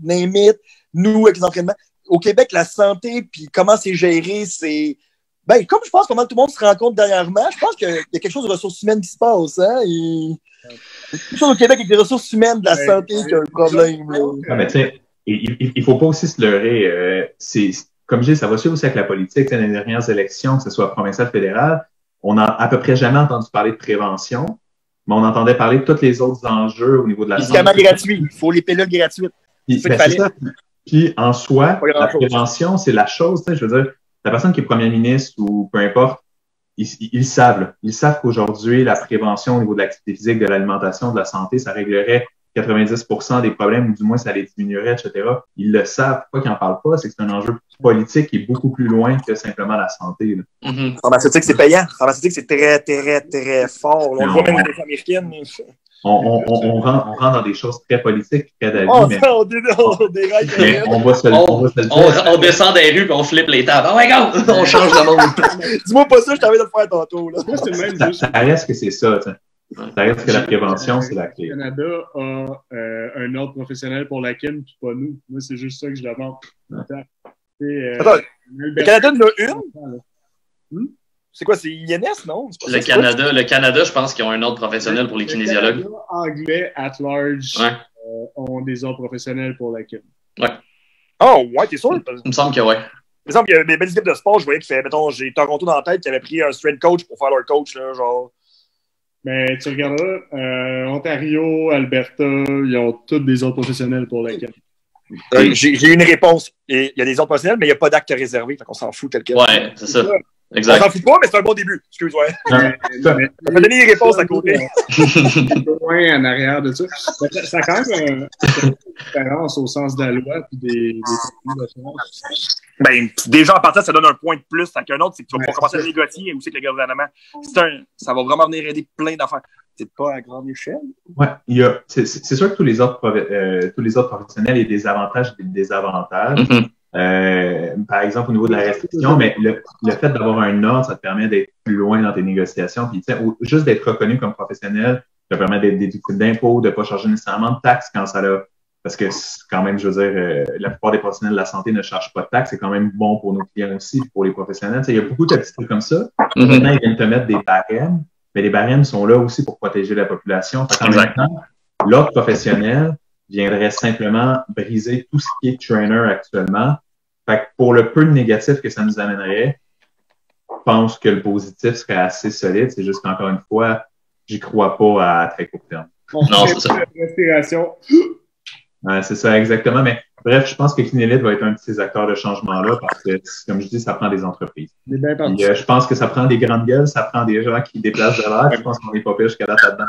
name it, nous, avec les entraînements. Au Québec, la santé, puis comment c'est géré, c'est... Ben, comme je pense, comment tout le monde se rend compte dernièrement, je pense qu'il y a quelque chose de ressources humaines qui se passe, hein, et... quelque chose au Québec avec les ressources humaines de la santé qui a un problème, là. Ah, mais tu sais, il faut pas aussi se leurrer, comme je dis, ça va suivre aussi avec la politique. Dans les dernières élections, que ce soit provinciale, fédérale, on n'a à peu près jamais entendu parler de prévention, mais on entendait parler de tous les autres enjeux au niveau de la santé. Médicaments gratuits. Il faut les pilules gratuites. C'est ça. Puis, en soi, la prévention, c'est la chose, je veux dire, la personne qui est premier ministre ou peu importe, ils savent. Là. Ils savent qu'aujourd'hui, la prévention au niveau de l'activité physique, de l'alimentation, de la santé, ça réglerait 90% des problèmes, ou du moins ça les diminuerait, etc. Ils le savent. Pourquoi qu'ils n'en parlent pas? C'est que c'est un enjeu politique qui est beaucoup plus loin que simplement la santé. Pharmaceutique, c'est payant. Pharmaceutique, c'est très, très, très fort. On le voit même dans les américaines. On rentre dans des choses très politiques, très d'avis. On descend des rues et on flippe les tables. Oh my God! On change de monde. Dis-moi pas ça, je t'avais de le faire tantôt. Là. Ça reste que c'est ça. Ça reste que la prévention, c'est la clé. Le Canada a un ordre professionnel pour la kin, puis pas nous. Moi, c'est juste ça que je demande. Attends, le Canada en a une? C'est quoi, c'est INS, non? Le Canada, je pense qu'ils ont un ordre professionnel pour les kinésiologues. Les Anglais, at large, ont des ordres professionnels pour la kin. Ouais. Oh, ouais, t'es sûr? Il me semble que ouais. Par exemple, il y a des belles équipes de sport, je voyais que, mettons, j'ai Toronto dans la tête qui avait pris un strength coach pour faire leur coach, là, genre. Mais tu regarderas, Ontario, Alberta, ils ont tous des ordres professionnels pour la kin. J'ai une réponse. Il y a des ordres professionnels, mais il n'y a pas d'acte réservé, fait qu'on s'en fout tel quel. Ouais, c'est ça. Exact. On s'en fout pas, mais c'est un bon début. Excuse-moi. Ça m'a donné des réponses à côté. Loin en arrière de ça. Ça a quand même une différence au sens de la loi et des ben, déjà, en partant, ça donne un point de plus à qu'un autre, c'est que tu vas commencer à négocier aussi avec le gouvernement. Ça va vraiment venir aider plein d'affaires. C'est pas à grande échelle. Ouais, c'est sûr que tous les autres professionnels, il y a des avantages et des désavantages. Par exemple, au niveau de la restriction, mais le fait d'avoir un ordre, ça te permet d'être plus loin dans tes négociations. Puis, juste d'être reconnu comme professionnel, ça permet d'être déductible d'impôts, de ne pas charger nécessairement de taxes quand ça l'a. Parce que, quand même, je veux dire, la plupart des professionnels de la santé ne chargent pas de taxes. C'est quand même bon pour nos clients aussi, pour les professionnels. Il y a beaucoup de petits trucs comme ça. Maintenant, ils viennent te mettre des barèmes, mais les barèmes sont là aussi pour protéger la population. En même temps, l'ordre professionnel viendrait simplement briser tout ce qui est trainer actuellement. Fait que pour le peu de négatif que ça nous amènerait, je pense que le positif serait assez solide. C'est juste qu'encore une fois, j'y crois pas à très court terme. Non, c'est ça. Respiration. Ouais, c'est ça, exactement. Mais bref, je pense que Kinélite va être un de ces acteurs de changement-là parce que, comme je dis, ça prend des entreprises. Et, je pense que ça prend des grandes gueules, ça prend des gens qui déplacent de l'air. Je pense qu'on n'est pas pire jusqu'à date là-dedans.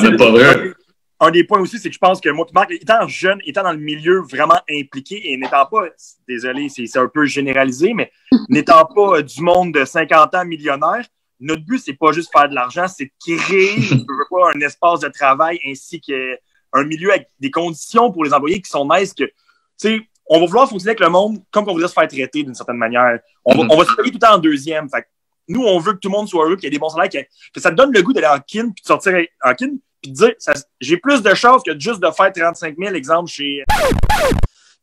Même pas vrai. Un des points aussi, c'est que je pense que moi, Marc, étant jeune, étant dans le milieu vraiment impliqué et n'étant pas, désolé, c'est un peu généralisé, mais n'étant pas du monde de 50 ans millionnaire, notre but, c'est pas juste faire de l'argent, c'est de créer un espace de travail ainsi que un milieu avec des conditions pour les employés qui sont nice, que, tu sais, on va vouloir fonctionner avec le monde comme on voudrait se faire traiter d'une certaine manière. On va se payer tout le temps en deuxième. Fait que nous, on veut que tout le monde soit heureux, qu'il y ait des bons salaires, que ça te donne le goût d'aller en kin, puis de sortir en kin, puis de dire, j'ai plus de chances que juste de faire 35 000, exemple, chez...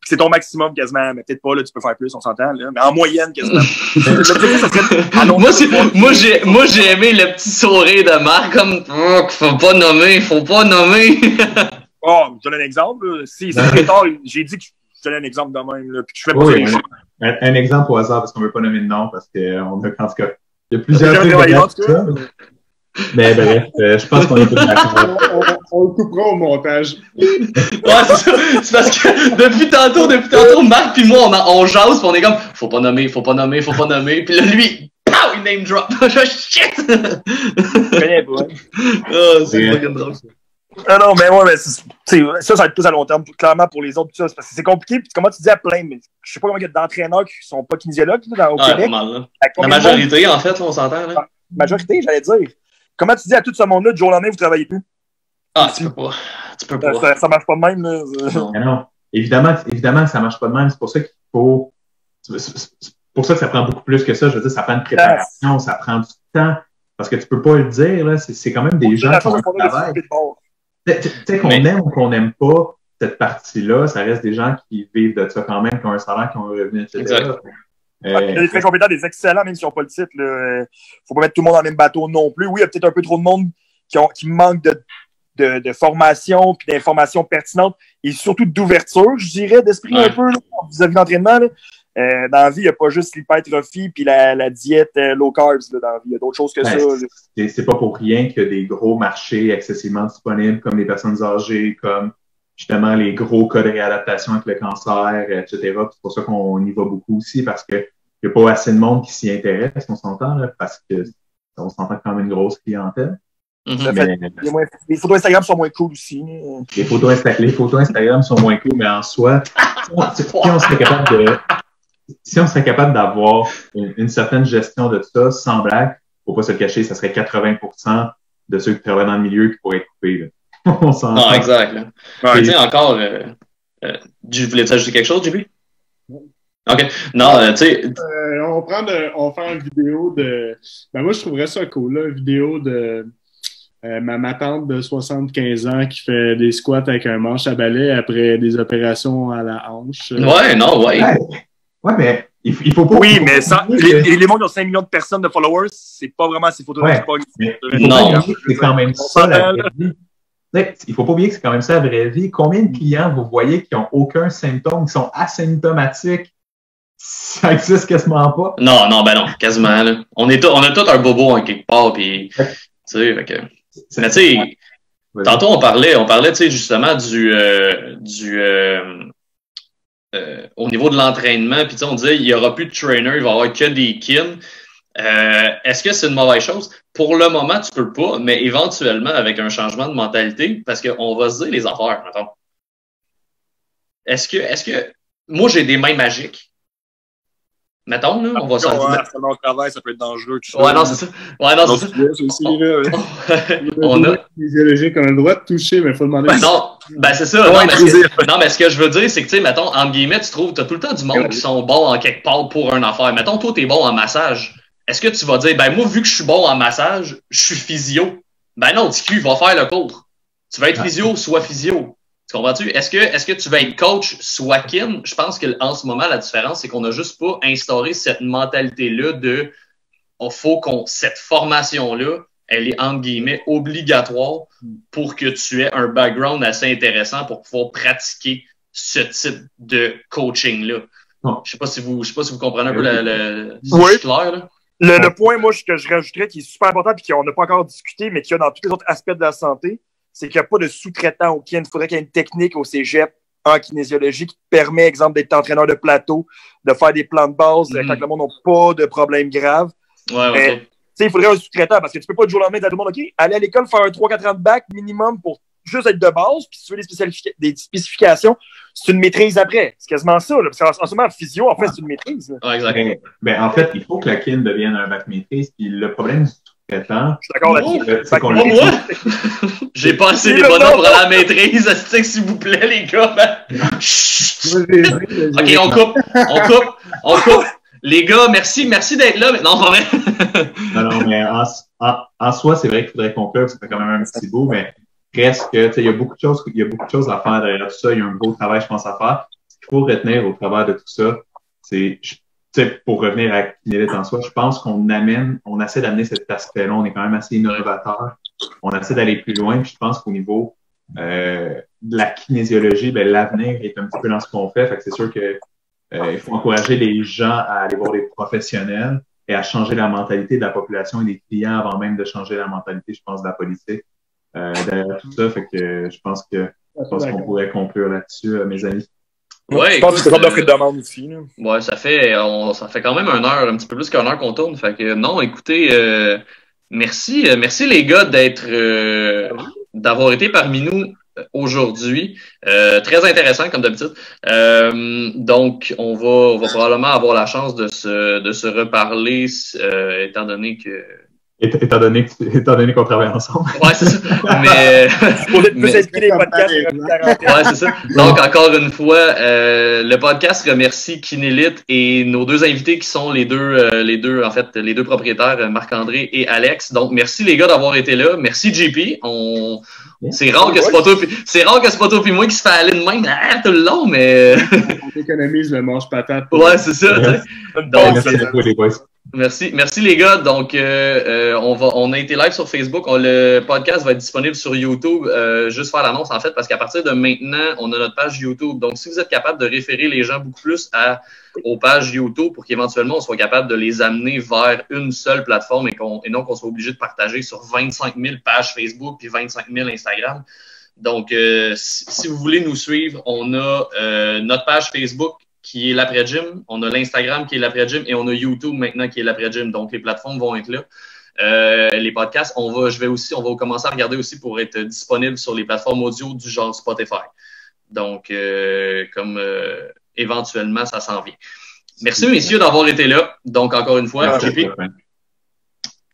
C'est ton maximum quasiment, mais peut-être pas, là, tu peux faire plus, on s'entend, là, mais en moyenne quasiment. Moi, j'ai aimé le petit sourire de Marc, comme, faut pas nommer. Oh, je donne un exemple, là. Si c'est très tard, j'ai dit que je donnais un exemple de même, là, puis que je fais pas les choses. Un exemple au hasard, parce qu'on veut pas nommer de nom, parce qu'on a, en tout cas, il y a plusieurs trucs. Mais bref, je pense qu'on est tous d'accord. On le coupera au montage. Ouais, c'est ça. C'est parce que depuis tantôt, Marc puis moi, on jase, pis on est comme, faut pas nommer. Puis là, lui, pow, il name drop. Shit! Je connais pas. Oh, c'est fucking drôle. Ah non, mais ouais, mais ça va être plus à long terme, clairement, pour les autres, tout ça, parce que c'est compliqué, puis comment tu dis à plein, mais je sais pas combien il y a d'entraîneurs qui sont pas kinésiologues, là, au Québec. Pas mal, là. La majorité, en fait, là, on s'entend, là. Majorité, j'allais dire. Comment tu dis à tout ce monde-là, du jour au lendemain, vous travaillez plus? Ah, tu peux pas. Ça marche pas de même, là. Non. Évidemment, ça marche pas de même. C'est pour ça qu'il faut. C'est pour ça que ça prend beaucoup plus que ça. Je veux dire, ça prend une préparation, ça prend du temps. Parce que tu peux pas le dire, là. C'est quand même des gens qui ont un travail. Tu sais, qu'on aime ou qu'on n'aime pas cette partie-là, ça reste des gens qui vivent de ça quand même, qui ont un salaire, qui ont un revenu, etc. Exact. Il y a des très compétents, des excellents, même s'ils n'ont pas le titre. Faut pas mettre tout le monde dans le même bateau non plus. Oui, il y a peut-être un peu trop de monde qui manque de formation puis d'informations pertinentes et surtout d'ouverture, je dirais, d'esprit un peu vis-à-vis de l'entraînement. Dans la vie, il n'y a pas juste l'hypertrophie puis la diète low carbs. Là, dans la vie. Il y a d'autres choses que ça. C'est pas pour rien qu'il y a des gros marchés excessivement disponibles comme les personnes âgées, comme justement les gros cas de réadaptation avec le cancer, etc. C'est pour ça qu'on y va beaucoup aussi, parce qu'il n'y a pas assez de monde qui s'y intéresse, on s'entend, là, parce que on s'entend quand même une grosse clientèle. Les photos Instagram sont moins cool aussi. Les photos Instagram sont moins cool, mais en soi, si on serait capable d'avoir une certaine gestion de ça, sans blague, faut pas se le cacher, ça serait 80% de ceux qui travaillent dans le milieu qui pourraient être coupés, là. On s'en non, exact. Tu sais, encore, tu voulais ajouter quelque chose, JP? OK. Non, tu sais. On va faire une vidéo de. Ben, moi, je trouverais ça cool, là. Une vidéo de ma tante de 75 ans qui fait des squats avec un manche à balai après des opérations à la hanche. Ouais, mais il faut pas. Oui, mais ça, les mondes ont 5 millions de personnes de followers, c'est pas vraiment ces photos. Non, c'est quand même ça la vraie vie. Il faut pas oublier que c'est quand même ça la vraie vie. Combien de clients vous voyez qui n'ont aucun symptôme, qui sont asymptomatiques? Ça existe quasiment pas. Non, ben non, quasiment. Là. On a tout un bobo en quelque part, puis tu sais, fait que. Mais tu sais, tantôt on parlait, tu sais, justement au niveau de l'entraînement, puis tu sais, on disait il y aura plus de trainer, il va y avoir que des kin. Est-ce que c'est une mauvaise chose? Pour le moment, tu peux pas, mais éventuellement, avec un changement de mentalité, parce qu'on va se dire les affaires, mettons. Est-ce que moi, j'ai des mains magiques? Mettons, là, on va s'en dire. Au travail, ça peut être dangereux. Ouais, non, c'est ça. On a. Les biologiques ont le droit de toucher, mais il faut demander. Ben, c'est ça. Non, mais ce que je veux dire, c'est que, tu sais, mettons, entre guillemets, tu trouves, t'as tout le temps du monde qui sont bons en quelque part pour une affaire. Mettons, toi, t'es bon en massage. Est-ce que tu vas dire, ben, moi, vu que je suis bon en massage, je suis physio? Ben non, TQ, va faire le cours. Tu vas être physio, sois physio. Tu comprends-tu? Est-ce que tu vas être coach, soit kin? Je pense qu'en ce moment, la différence, c'est qu'on n'a juste pas instauré cette mentalité-là de, cette formation-là, elle est, entre guillemets, obligatoire pour que tu aies un background assez intéressant pour pouvoir pratiquer ce type de coaching-là. Je sais pas si vous comprenez un peu oui. Clair, là. Le point, moi, que je rajouterais, qui est super important et qu'on n'a pas encore discuté, mais qu'il y a dans tous les autres aspects de la santé, c'est qu'il n'y a pas de sous-traitant au kin. Il faudrait qu'il y ait une technique au cégep en kinésiologie qui te permet, exemple, d'être entraîneur de plateau, de faire des plans de base quand le monde n'a pas de problèmes graves. Ouais. Il faudrait un sous-traitant parce que tu peux pas du jour au lendemain dire à tout le monde, OK, aller à l'école faire un 3-4 ans de bac minimum pour juste être de base, puis si tu veux des spécifications, c'est une maîtrise après. C'est quasiment ça. Là, parce qu'en ce moment, physio, en fait, c'est une maîtrise. Exactement. Ben, en fait, il faut que la kin devienne un bac maîtrise. Puis le problème traitant. Je suis d'accord là-dessus. C'est qu'on Moi, j'ai pas assez les bonhommes pour la maîtrise. S'il vous plaît, les gars. Chut. OK, on coupe. Les gars, merci d'être là. Mais non, pas vrai. Non, mais en soi, c'est vrai qu'il faudrait conclure, ça fait quand même un petit bout, mais reste que, il y a beaucoup de choses à faire derrière tout ça. Il y a un gros travail, je pense, à faire. Ce qu'il faut retenir au travers de tout ça, c'est, pour revenir à Kinélit en soi, je pense on essaie d'amener cet aspect-là. On est quand même assez innovateur. On essaie d'aller plus loin. Puis je pense qu'au niveau de la kinésiologie, ben, l'avenir est un petit peu dans ce qu'on fait. Fait que c'est sûr que il faut encourager les gens à aller voir les professionnels et à changer la mentalité de la population et des clients avant même de changer la mentalité, je pense, de la politique. Derrière tout ça, fait que je pense qu'on pourrait conclure là-dessus, mes amis. Ouais, je pense que c'est comme d'offre de demande aussi. Là. Ouais, ça fait quand même un petit peu plus qu'une heure qu'on tourne. Fait que non, écoutez, merci les gars d'avoir été parmi nous aujourd'hui. Très intéressant comme d'habitude. Donc, on va probablement avoir la chance de se reparler, étant donné qu'on travaille ensemble. Ouais, c'est ça. Mais les podcasts. Ouais, c'est ça. Donc, encore une fois, le podcast remercie Kinélit et nos deux invités qui sont les deux propriétaires, Marc-André et Alex. Donc, merci les gars d'avoir été là. Merci JP. C'est rare que c'est pas toi puis moi qui se fait aller de même tout le long, mais on économise le mange-patate. Ouais, c'est ça. Donc, merci beaucoup les boys. Merci les gars. Donc on a été live sur Facebook. Le podcast va être disponible sur YouTube. Juste faire l'annonce en fait parce qu'à partir de maintenant, on a notre page YouTube. Donc si vous êtes capable de référer les gens beaucoup plus aux pages YouTube pour qu'éventuellement on soit capable de les amener vers une seule plateforme et non qu'on soit obligé de partager sur 25 000 pages Facebook puis 25 000 Instagram. Donc si vous voulez nous suivre, on a notre page Facebook qui est l'après-gym, on a l'Instagram qui est l'après-gym et on a YouTube maintenant qui est l'après-gym. Donc, les plateformes vont être là. Les podcasts, on va commencer à regarder aussi pour être disponible sur les plateformes audio du genre Spotify. Donc, éventuellement, ça s'en vient. Merci, messieurs, d'avoir été là. Donc, encore une fois, JP,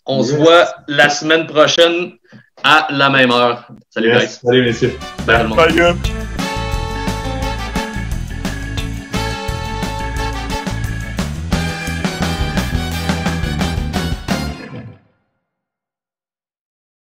on se voit la semaine prochaine à la même heure. Salut, guys. Salut, messieurs. Bye, tout le monde.